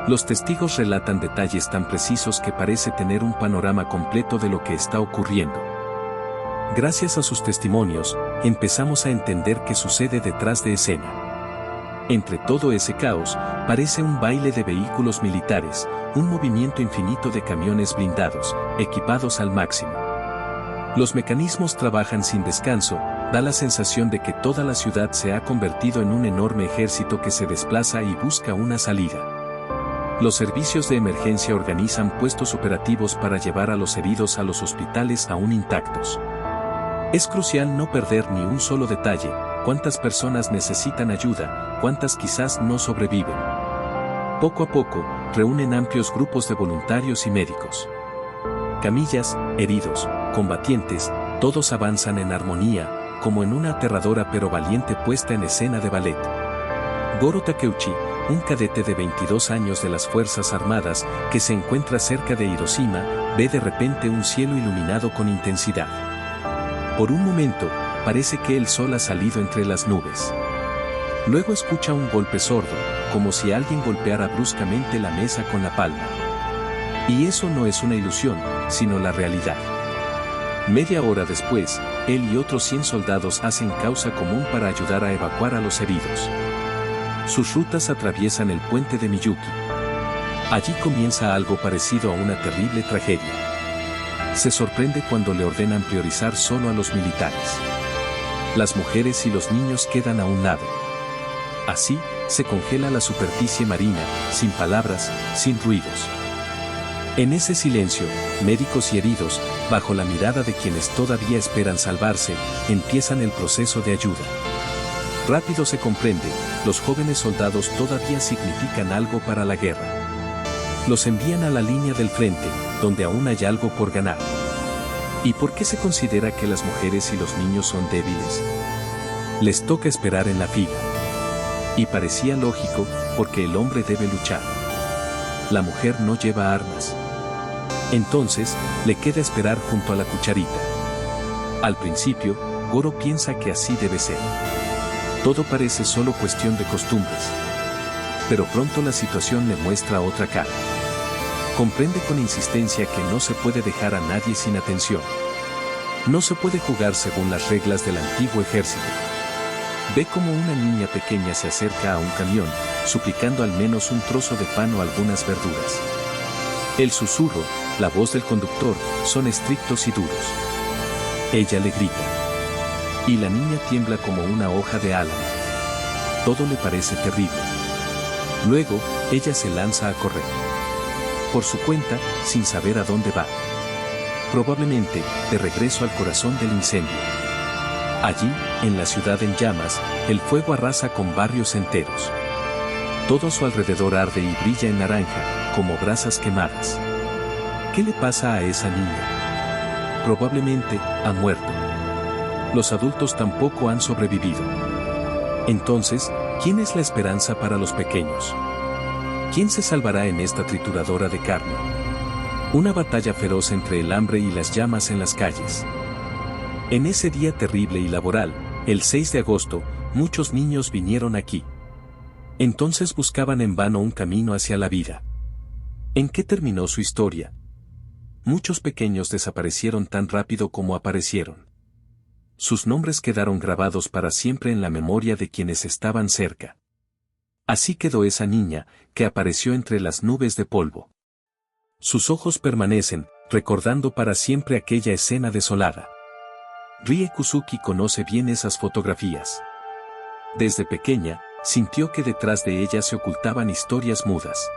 Los testigos relatan detalles tan precisos que parece tener un panorama completo de lo que está ocurriendo. Gracias a sus testimonios, empezamos a entender qué sucede detrás de escena. Entre todo ese caos, parece un baile de vehículos militares, un movimiento infinito de camiones blindados, equipados al máximo. Los mecanismos trabajan sin descanso, da la sensación de que toda la ciudad se ha convertido en un enorme ejército que se desplaza y busca una salida. Los servicios de emergencia organizan puestos operativos para llevar a los heridos a los hospitales aún intactos. Es crucial no perder ni un solo detalle: cuántas personas necesitan ayuda, cuántas quizás no sobreviven. Poco a poco, reúnen amplios grupos de voluntarios y médicos. Camillas, heridos, combatientes, todos avanzan en armonía, como en una aterradora pero valiente puesta en escena de ballet. Goro Takeuchi, un cadete de 22 años de las Fuerzas Armadas, que se encuentra cerca de Hiroshima, ve de repente un cielo iluminado con intensidad. Por un momento, parece que el sol ha salido entre las nubes. Luego escucha un golpe sordo, como si alguien golpeara bruscamente la mesa con la palma. Y eso no es una ilusión, sino la realidad. Media hora después, él y otros 100 soldados hacen causa común para ayudar a evacuar a los heridos. Sus rutas atraviesan el puente de Miyuki. Allí comienza algo parecido a una terrible tragedia. Se sorprende cuando le ordenan priorizar solo a los militares. Las mujeres y los niños quedan a un lado. Así, se congela la superficie marina, sin palabras, sin ruidos. En ese silencio, médicos y heridos, bajo la mirada de quienes todavía esperan salvarse, empiezan el proceso de ayuda. Rápido se comprende, los jóvenes soldados todavía significan algo para la guerra. Los envían a la línea del frente, donde aún hay algo por ganar. ¿Y por qué se considera que las mujeres y los niños son débiles? Les toca esperar en la fila. Y parecía lógico, porque el hombre debe luchar. La mujer no lleva armas. Entonces, le queda esperar junto a la cucharita. Al principio, Goro piensa que así debe ser. Todo parece solo cuestión de costumbres. Pero pronto la situación le muestra otra cara. Comprende con insistencia que no se puede dejar a nadie sin atención. No se puede jugar según las reglas del antiguo ejército. Ve como una niña pequeña se acerca a un camión, suplicando al menos un trozo de pan o algunas verduras. El susurro, la voz del conductor, son estrictos y duros. Ella le grita. Y la niña tiembla como una hoja de álamo. Todo le parece terrible. Luego, ella se lanza a correr. Por su cuenta, sin saber a dónde va. Probablemente, de regreso al corazón del incendio. Allí, en la ciudad en llamas, el fuego arrasa con barrios enteros. Todo a su alrededor arde y brilla en naranja, como brasas quemadas. ¿Qué le pasa a esa niña? Probablemente, ha muerto. Los adultos tampoco han sobrevivido. Entonces, ¿quién es la esperanza para los pequeños? ¿Quién se salvará en esta trituradora de carne? Una batalla feroz entre el hambre y las llamas en las calles. En ese día terrible y laboral, el 6 de agosto, muchos niños vinieron aquí. Entonces buscaban en vano un camino hacia la vida. ¿En qué terminó su historia? Muchos pequeños desaparecieron tan rápido como aparecieron. Sus nombres quedaron grabados para siempre en la memoria de quienes estaban cerca. Así quedó esa niña, que apareció entre las nubes de polvo. Sus ojos permanecen, recordando para siempre aquella escena desolada. Rie Kusuki conoce bien esas fotografías. Desde pequeña, sintió que detrás de ella se ocultaban historias mudas.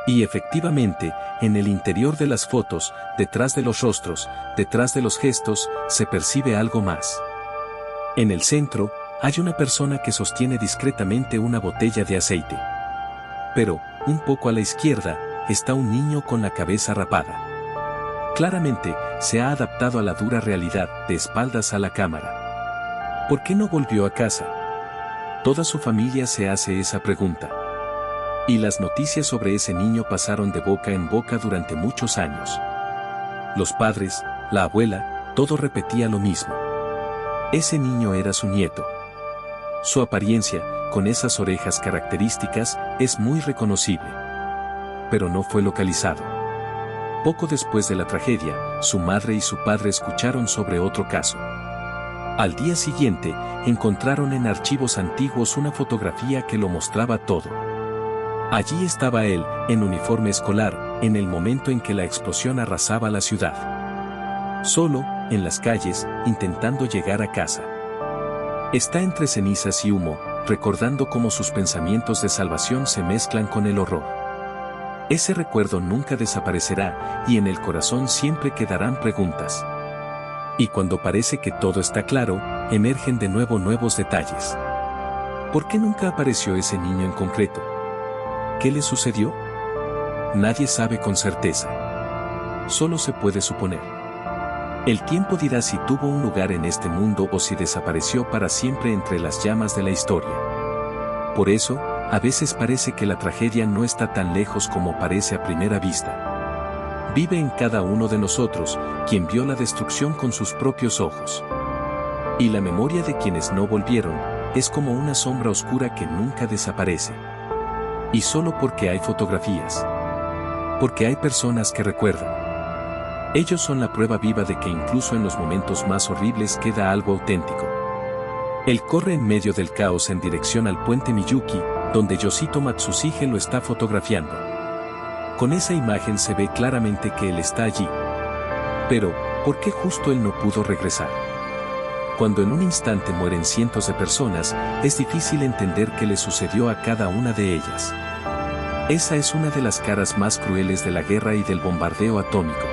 Y efectivamente, en el interior de las fotos, detrás de los rostros, detrás de los gestos, se percibe algo más. En el centro, Hay una persona que sostiene discretamente una botella de aceite. Pero, un poco a la izquierda, está un niño con la cabeza rapada. Claramente, se ha adaptado a la dura realidad, de espaldas a la cámara. ¿Por qué no volvió a casa? Toda su familia se hace esa pregunta. Y las noticias sobre ese niño pasaron de boca en boca durante muchos años. Los padres, la abuela, todo repetía lo mismo. Ese niño era su nieto. Su apariencia, con esas orejas características, es muy reconocible. Pero no fue localizado. Poco después de la tragedia, su madre y su padre escucharon sobre otro caso. Al día siguiente, encontraron en archivos antiguos una fotografía que lo mostraba todo. Allí estaba él, en uniforme escolar, en el momento en que la explosión arrasaba la ciudad. Solo, en las calles, intentando llegar a casa. Está entre cenizas y humo, recordando cómo sus pensamientos de salvación se mezclan con el horror. Ese recuerdo nunca desaparecerá, y en el corazón siempre quedarán preguntas. Y cuando parece que todo está claro, emergen de nuevo nuevos detalles. ¿Por qué nunca apareció ese niño en concreto? ¿Qué le sucedió? Nadie sabe con certeza. Solo se puede suponer. El tiempo dirá si tuvo un lugar en este mundo o si desapareció para siempre entre las llamas de la historia. Por eso, a veces parece que la tragedia no está tan lejos como parece a primera vista. Vive en cada uno de nosotros, quien vio la destrucción con sus propios ojos. Y la memoria de quienes no volvieron, es como una sombra oscura que nunca desaparece. Y solo porque hay fotografías. Porque hay personas que recuerdan. Ellos son la prueba viva de que incluso en los momentos más horribles queda algo auténtico. Él corre en medio del caos en dirección al puente Miyuki, donde Yoshito Matsushige lo está fotografiando. Con esa imagen se ve claramente que él está allí. Pero, ¿por qué justo él no pudo regresar? Cuando en un instante mueren cientos de personas, es difícil entender qué le sucedió a cada una de ellas. Esa es una de las caras más crueles de la guerra y del bombardeo atómico.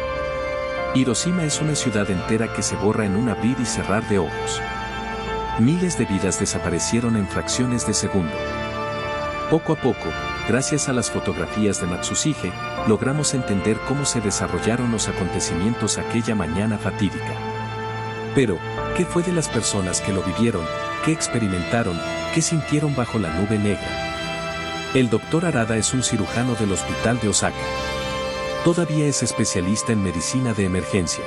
Hiroshima es una ciudad entera que se borra en un abrir y cerrar de ojos. Miles de vidas desaparecieron en fracciones de segundo. Poco a poco, gracias a las fotografías de Matsushige, logramos entender cómo se desarrollaron los acontecimientos aquella mañana fatídica. Pero, ¿qué fue de las personas que lo vivieron, qué experimentaron, qué sintieron bajo la nube negra? El Dr. Arada es un cirujano del hospital de Osaka. Todavía es especialista en medicina de emergencia.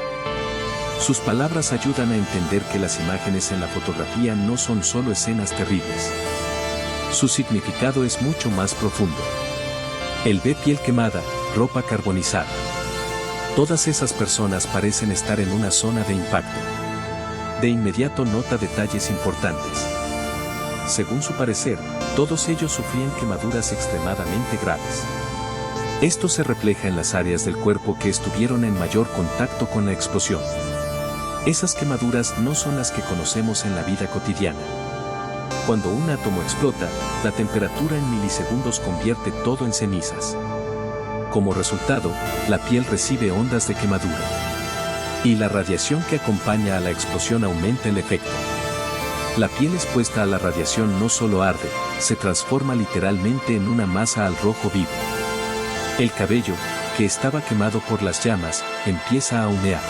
Sus palabras ayudan a entender que las imágenes en la fotografía no son solo escenas terribles. Su significado es mucho más profundo. Él ve piel quemada, ropa carbonizada. Todas esas personas parecen estar en una zona de impacto. De inmediato nota detalles importantes. Según su parecer, todos ellos sufrían quemaduras extremadamente graves. Esto se refleja en las áreas del cuerpo que estuvieron en mayor contacto con la explosión. Esas quemaduras no son las que conocemos en la vida cotidiana. Cuando un átomo explota, la temperatura en milisegundos convierte todo en cenizas. Como resultado, la piel recibe ondas de quemadura. Y la radiación que acompaña a la explosión aumenta el efecto. La piel expuesta a la radiación no solo arde, se transforma literalmente en una masa al rojo vivo. El cabello, que estaba quemado por las llamas, empieza a humear.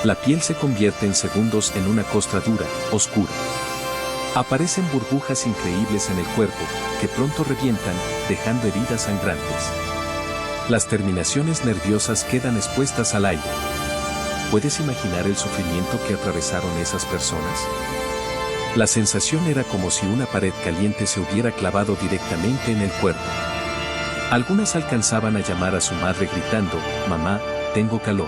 La piel se convierte en segundos en una costra dura, oscura. Aparecen burbujas increíbles en el cuerpo, que pronto revientan, dejando heridas sangrantes. Las terminaciones nerviosas quedan expuestas al aire. ¿Puedes imaginar el sufrimiento que atravesaron esas personas? La sensación era como si una pared caliente se hubiera clavado directamente en el cuerpo. Algunas alcanzaban a llamar a su madre gritando, «Mamá, tengo calor».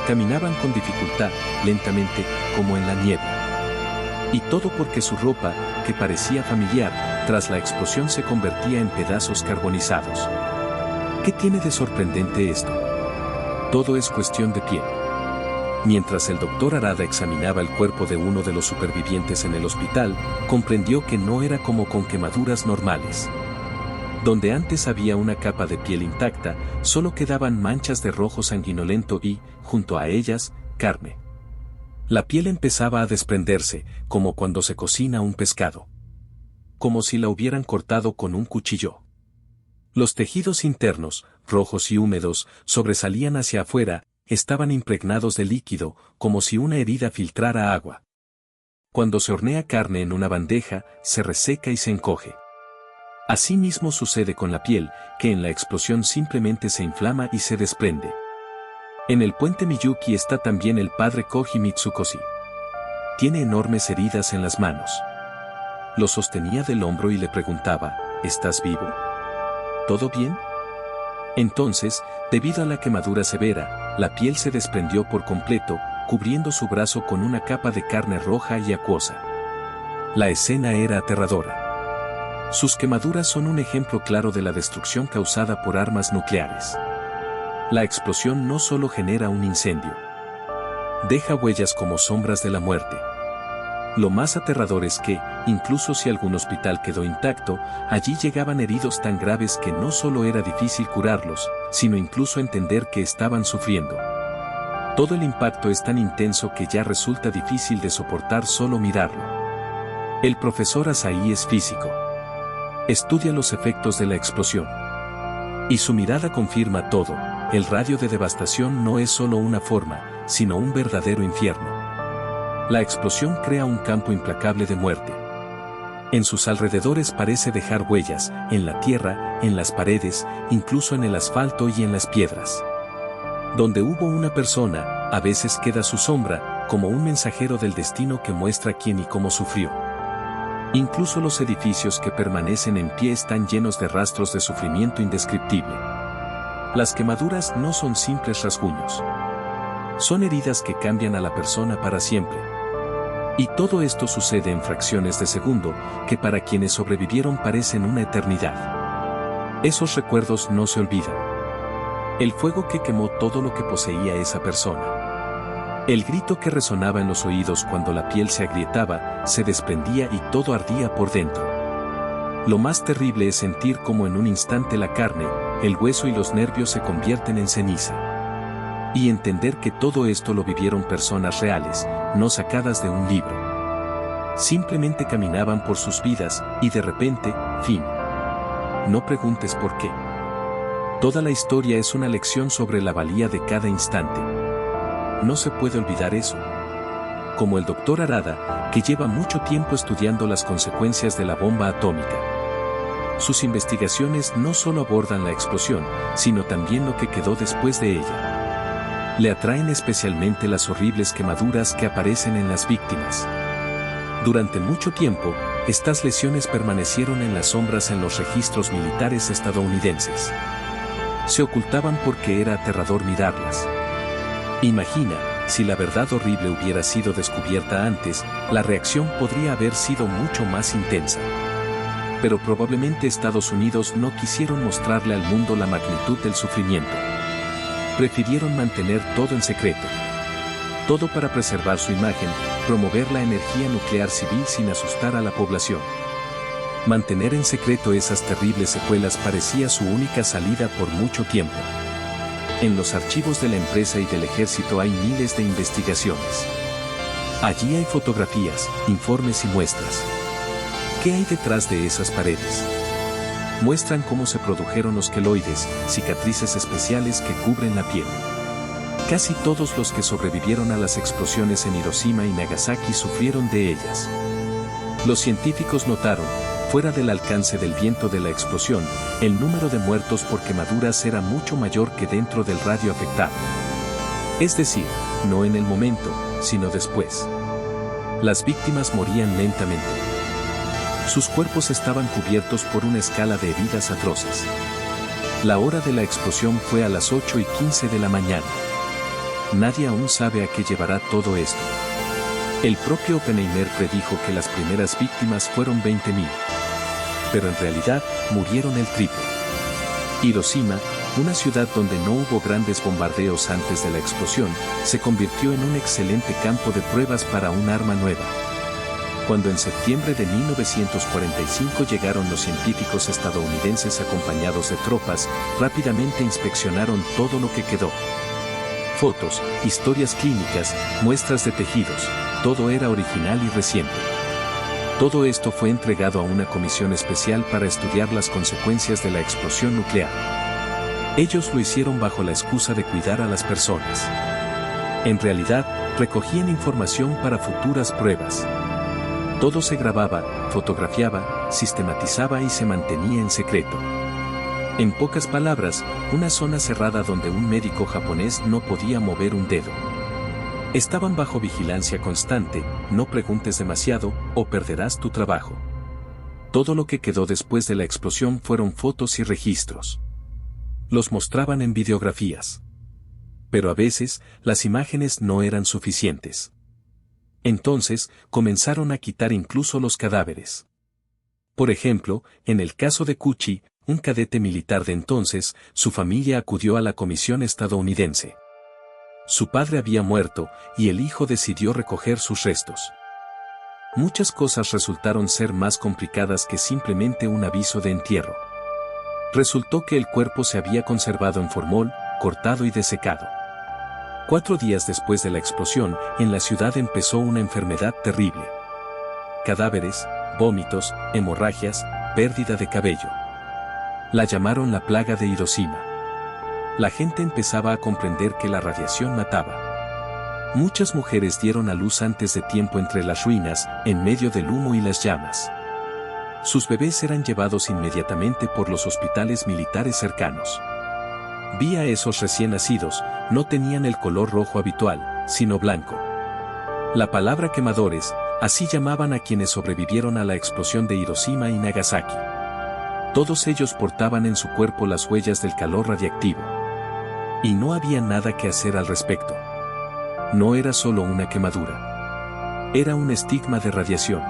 Caminaban con dificultad, lentamente, como en la niebla. Y todo porque su ropa, que parecía familiar, tras la explosión se convertía en pedazos carbonizados. ¿Qué tiene de sorprendente esto? Todo es cuestión de piel. Mientras el Dr. Arada examinaba el cuerpo de uno de los supervivientes en el hospital, comprendió que no era como con quemaduras normales. Donde antes había una capa de piel intacta, solo quedaban manchas de rojo sanguinolento y, junto a ellas, carne. La piel empezaba a desprenderse, como cuando se cocina un pescado. Como si la hubieran cortado con un cuchillo. Los tejidos internos, rojos y húmedos, sobresalían hacia afuera, estaban impregnados de líquido, como si una herida filtrara agua. Cuando se hornea carne en una bandeja, se reseca y se encoge. Así mismo sucede con la piel, que en la explosión simplemente se inflama y se desprende. En el puente Miyuki está también el padre Koji Mitsukoshi. Tiene enormes heridas en las manos. Lo sostenía del hombro y le preguntaba, ¿estás vivo? ¿Todo bien? Entonces, debido a la quemadura severa, la piel se desprendió por completo, cubriendo su brazo con una capa de carne roja y acuosa. La escena era aterradora. Sus quemaduras son un ejemplo claro de la destrucción causada por armas nucleares. La explosión no solo genera un incendio. Deja huellas como sombras de la muerte. Lo más aterrador es que, incluso si algún hospital quedó intacto, allí llegaban heridos tan graves que no solo era difícil curarlos, sino incluso entender que estaban sufriendo. Todo el impacto es tan intenso que ya resulta difícil de soportar solo mirarlo. El profesor Asahi es físico. Estudia los efectos de la explosión. Y su mirada confirma todo, el radio de devastación no es solo una forma, sino un verdadero infierno. La explosión crea un campo implacable de muerte. En sus alrededores parece dejar huellas, en la tierra, en las paredes, incluso en el asfalto y en las piedras. Donde hubo una persona, a veces queda su sombra, como un mensajero del destino que muestra quién y cómo sufrió. Incluso los edificios que permanecen en pie están llenos de rastros de sufrimiento indescriptible. Las quemaduras no son simples rasguños. Son heridas que cambian a la persona para siempre. Y todo esto sucede en fracciones de segundo, que para quienes sobrevivieron parecen una eternidad. Esos recuerdos no se olvidan. El fuego que quemó todo lo que poseía esa persona. El grito que resonaba en los oídos cuando la piel se agrietaba, se desprendía y todo ardía por dentro. Lo más terrible es sentir cómo en un instante la carne, el hueso y los nervios se convierten en ceniza. Y entender que todo esto lo vivieron personas reales, no sacadas de un libro. Simplemente caminaban por sus vidas, y de repente, fin. No preguntes por qué. Toda la historia es una lección sobre la valía de cada instante. No se puede olvidar eso. Como el doctor Arada, que lleva mucho tiempo estudiando las consecuencias de la bomba atómica. Sus investigaciones no solo abordan la explosión, sino también lo que quedó después de ella. Le atraen especialmente las horribles quemaduras que aparecen en las víctimas. Durante mucho tiempo, estas lesiones permanecieron en las sombras en los registros militares estadounidenses. Se ocultaban porque era aterrador mirarlas. Imagina, si la verdad horrible hubiera sido descubierta antes, la reacción podría haber sido mucho más intensa. Pero probablemente Estados Unidos no quisieron mostrarle al mundo la magnitud del sufrimiento. Prefirieron mantener todo en secreto. Todo para preservar su imagen, promover la energía nuclear civil sin asustar a la población. Mantener en secreto esas terribles secuelas parecía su única salida por mucho tiempo. En los archivos de la empresa y del ejército hay miles de investigaciones. Allí hay fotografías, informes y muestras. ¿Qué hay detrás de esas paredes? Muestran cómo se produjeron los queloides, cicatrices especiales que cubren la piel. Casi todos los que sobrevivieron a las explosiones en Hiroshima y Nagasaki sufrieron de ellas. Los científicos notaron, fuera del alcance del viento de la explosión, el número de muertos por quemaduras era mucho mayor que dentro del radio afectado. Es decir, no en el momento, sino después. Las víctimas morían lentamente. Sus cuerpos estaban cubiertos por una escala de heridas atroces. La hora de la explosión fue a las 8:15 de la mañana. Nadie aún sabe a qué llevará todo esto. El propio Oppenheimer predijo que las primeras víctimas fueron 20.000. Pero en realidad, murieron el triple. Hiroshima, una ciudad donde no hubo grandes bombardeos antes de la explosión, se convirtió en un excelente campo de pruebas para un arma nueva. Cuando en septiembre de 1945 llegaron los científicos estadounidenses acompañados de tropas, rápidamente inspeccionaron todo lo que quedó. Fotos, historias clínicas, muestras de tejidos, todo era original y reciente. Todo esto fue entregado a una comisión especial para estudiar las consecuencias de la explosión nuclear. Ellos lo hicieron bajo la excusa de cuidar a las personas. En realidad, recogían información para futuras pruebas. Todo se grababa, fotografiaba, sistematizaba y se mantenía en secreto. En pocas palabras, una zona cerrada donde un médico japonés no podía mover un dedo. Estaban bajo vigilancia constante, no preguntes demasiado, o perderás tu trabajo. Todo lo que quedó después de la explosión fueron fotos y registros. Los mostraban en videografías. Pero a veces, las imágenes no eran suficientes. Entonces, comenzaron a quitar incluso los cadáveres. Por ejemplo, en el caso de Kuchi, un cadete militar de entonces, su familia acudió a la comisión estadounidense. Su padre había muerto, y el hijo decidió recoger sus restos. Muchas cosas resultaron ser más complicadas que simplemente un aviso de entierro. Resultó que el cuerpo se había conservado en formol, cortado y desecado. 4 días después de la explosión, en la ciudad empezó una enfermedad terrible. Cadáveres, vómitos, hemorragias, pérdida de cabello. La llamaron la plaga de Hiroshima. La gente empezaba a comprender que la radiación mataba. Muchas mujeres dieron a luz antes de tiempo entre las ruinas, en medio del humo y las llamas. Sus bebés eran llevados inmediatamente por los hospitales militares cercanos. Vi a esos recién nacidos, no tenían el color rojo habitual, sino blanco. La palabra quemadores, así llamaban a quienes sobrevivieron a la explosión de Hiroshima y Nagasaki. Todos ellos portaban en su cuerpo las huellas del calor radiactivo. Y no había nada que hacer al respecto. No era solo una quemadura. Era un estigma de radiación.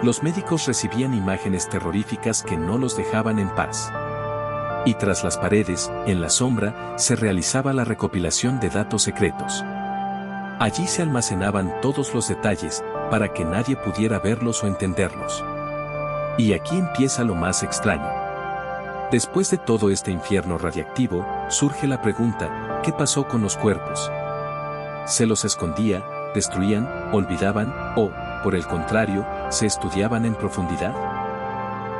Los médicos recibían imágenes terroríficas que no los dejaban en paz. Y tras las paredes, en la sombra, se realizaba la recopilación de datos secretos. Allí se almacenaban todos los detalles, para que nadie pudiera verlos o entenderlos. Y aquí empieza lo más extraño. Después de todo este infierno radiactivo, surge la pregunta, ¿qué pasó con los cuerpos? ¿Se los escondía, destruían, olvidaban, o, por el contrario, se estudiaban en profundidad?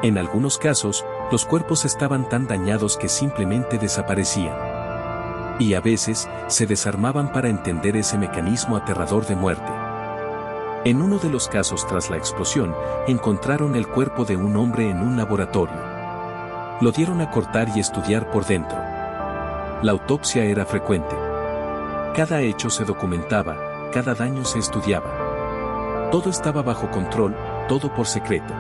En algunos casos, los cuerpos estaban tan dañados que simplemente desaparecían. Y a veces, se desarmaban para entender ese mecanismo aterrador de muerte. En uno de los casos tras la explosión, encontraron el cuerpo de un hombre en un laboratorio. Lo dieron a cortar y estudiar por dentro. La autopsia era frecuente. Cada hecho se documentaba, cada daño se estudiaba. Todo estaba bajo control, todo por secreto.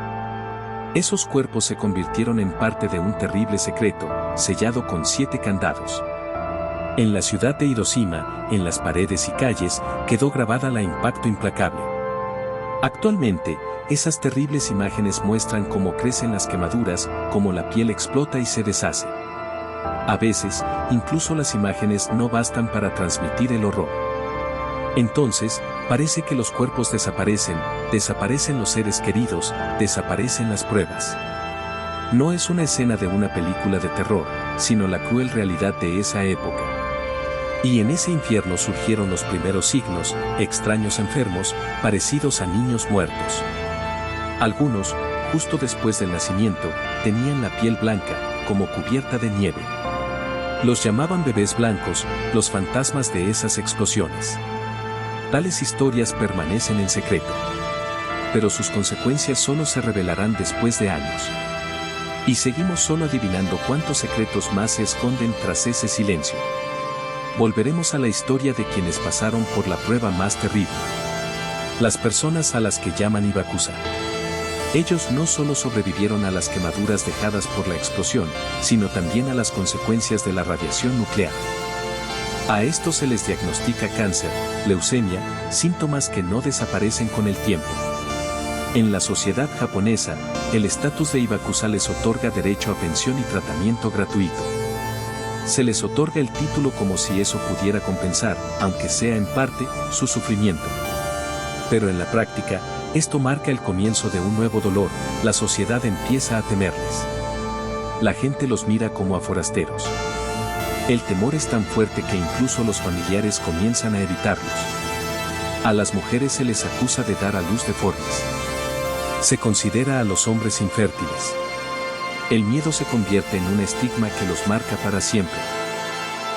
Esos cuerpos se convirtieron en parte de un terrible secreto, sellado con 7 candados. En la ciudad de Hiroshima, en las paredes y calles, quedó grabada la impacto implacable. Actualmente, esas terribles imágenes muestran cómo crecen las quemaduras, cómo la piel explota y se deshace. A veces, incluso las imágenes no bastan para transmitir el horror. Entonces, parece que los cuerpos desaparecen, desaparecen los seres queridos, desaparecen las pruebas. No es una escena de una película de terror, sino la cruel realidad de esa época. Y en ese infierno surgieron los primeros signos, extraños enfermos, parecidos a niños muertos. Algunos, justo después del nacimiento, tenían la piel blanca, como cubierta de nieve. Los llamaban bebés blancos, los fantasmas de esas explosiones. Tales historias permanecen en secreto. Pero sus consecuencias solo se revelarán después de años. Y seguimos solo adivinando cuántos secretos más se esconden tras ese silencio. Volveremos a la historia de quienes pasaron por la prueba más terrible. Las personas a las que llaman Hibakusa. Ellos no solo sobrevivieron a las quemaduras dejadas por la explosión, sino también a las consecuencias de la radiación nuclear. A estos se les diagnostica cáncer, leucemia, síntomas que no desaparecen con el tiempo. En la sociedad japonesa, el estatus de Hibakusa les otorga derecho a pensión y tratamiento gratuito. Se les otorga el título como si eso pudiera compensar, aunque sea en parte, su sufrimiento. Pero en la práctica, esto marca el comienzo de un nuevo dolor, la sociedad empieza a temerles. La gente los mira como a forasteros. El temor es tan fuerte que incluso los familiares comienzan a evitarlos. A las mujeres se les acusa de dar a luz deformes. Se considera a los hombres infértiles. El miedo se convierte en un estigma que los marca para siempre.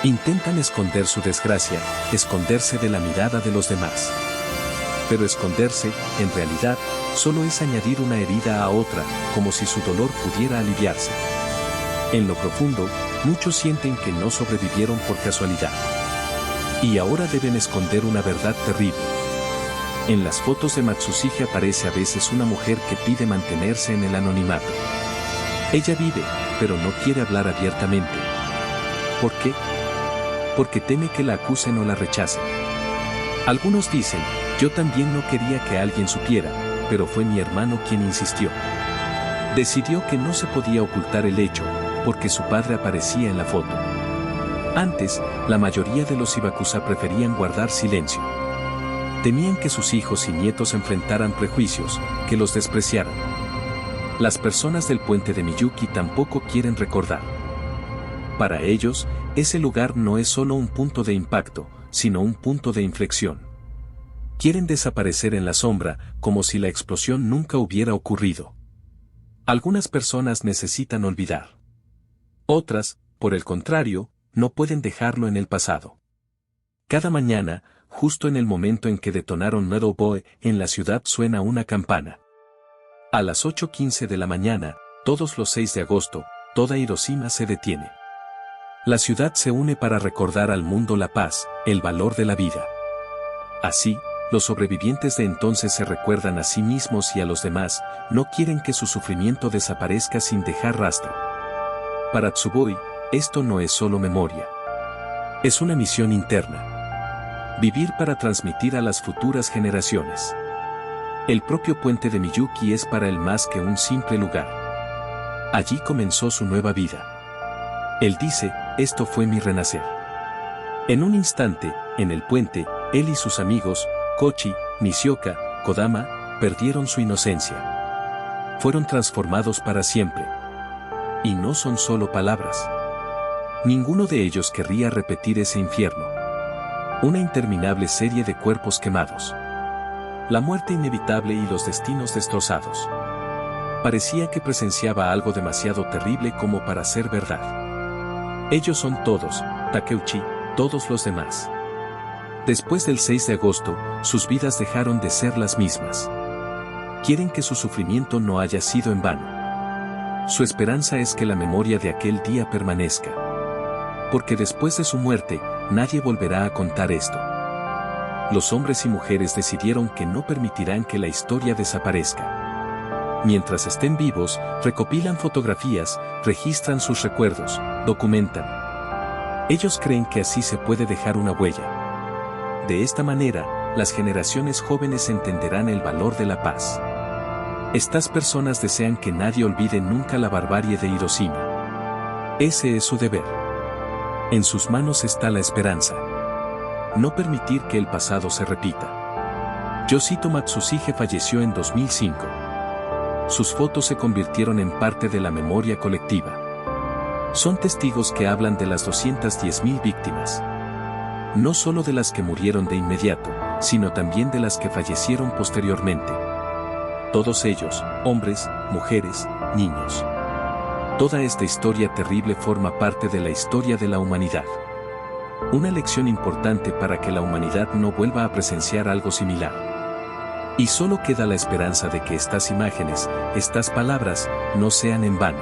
Intentan esconder su desgracia, esconderse de la mirada de los demás. Pero esconderse, en realidad, solo es añadir una herida a otra, como si su dolor pudiera aliviarse. En lo profundo, muchos sienten que no sobrevivieron por casualidad. Y ahora deben esconder una verdad terrible. En las fotos de Matsushige aparece a veces una mujer que pide mantenerse en el anonimato. Ella vive, pero no quiere hablar abiertamente. ¿Por qué? Porque teme que la acusen o la rechacen. Algunos dicen, yo también no quería que alguien supiera, pero fue mi hermano quien insistió. Decidió que no se podía ocultar el hecho, porque su padre aparecía en la foto. Antes, la mayoría de los Hibakusa preferían guardar silencio. Temían que sus hijos y nietos enfrentaran prejuicios, que los despreciaran. Las personas del puente de Miyuki tampoco quieren recordar. Para ellos, ese lugar no es solo un punto de impacto, sino un punto de inflexión. Quieren desaparecer en la sombra, como si la explosión nunca hubiera ocurrido. Algunas personas necesitan olvidar. Otras, por el contrario, no pueden dejarlo en el pasado. Cada mañana, justo en el momento en que detonaron Nodoboe, en la ciudad suena una campana. A las 8:15 de la mañana, todos los 6 de agosto, toda Hiroshima se detiene. La ciudad se une para recordar al mundo la paz, el valor de la vida. Así, los sobrevivientes de entonces se recuerdan a sí mismos y a los demás, no quieren que su sufrimiento desaparezca sin dejar rastro. Para Tsuboi, esto no es solo memoria. Es una misión interna. Vivir para transmitir a las futuras generaciones. El propio puente de Miyuki es para él más que un simple lugar. Allí comenzó su nueva vida. Él dice, esto fue mi renacer. En un instante, en el puente, él y sus amigos, Kochi, Nishioka, Kodama, perdieron su inocencia. Fueron transformados para siempre. Y no son solo palabras. Ninguno de ellos querría repetir ese infierno. Una interminable serie de cuerpos quemados. La muerte inevitable y los destinos destrozados. Parecía que presenciaba algo demasiado terrible como para ser verdad. Ellos son todos, Takeuchi, todos los demás. Después del 6 de agosto, sus vidas dejaron de ser las mismas. Quieren que su sufrimiento no haya sido en vano. Su esperanza es que la memoria de aquel día permanezca. Porque después de su muerte, nadie volverá a contar esto. Los hombres y mujeres decidieron que no permitirán que la historia desaparezca. Mientras estén vivos, recopilan fotografías, registran sus recuerdos, documentan. Ellos creen que así se puede dejar una huella. De esta manera, las generaciones jóvenes entenderán el valor de la paz. Estas personas desean que nadie olvide nunca la barbarie de Hiroshima. Ese es su deber. En sus manos está la esperanza. No permitir que el pasado se repita. Yoshito Matsushige falleció en 2005. Sus fotos se convirtieron en parte de la memoria colectiva. Son testigos que hablan de las 210.000 víctimas. No solo de las que murieron de inmediato, sino también de las que fallecieron posteriormente. Todos ellos, hombres, mujeres, niños. Toda esta historia terrible forma parte de la historia de la humanidad. Una lección importante para que la humanidad no vuelva a presenciar algo similar. Y solo queda la esperanza de que estas imágenes, estas palabras, no sean en vano.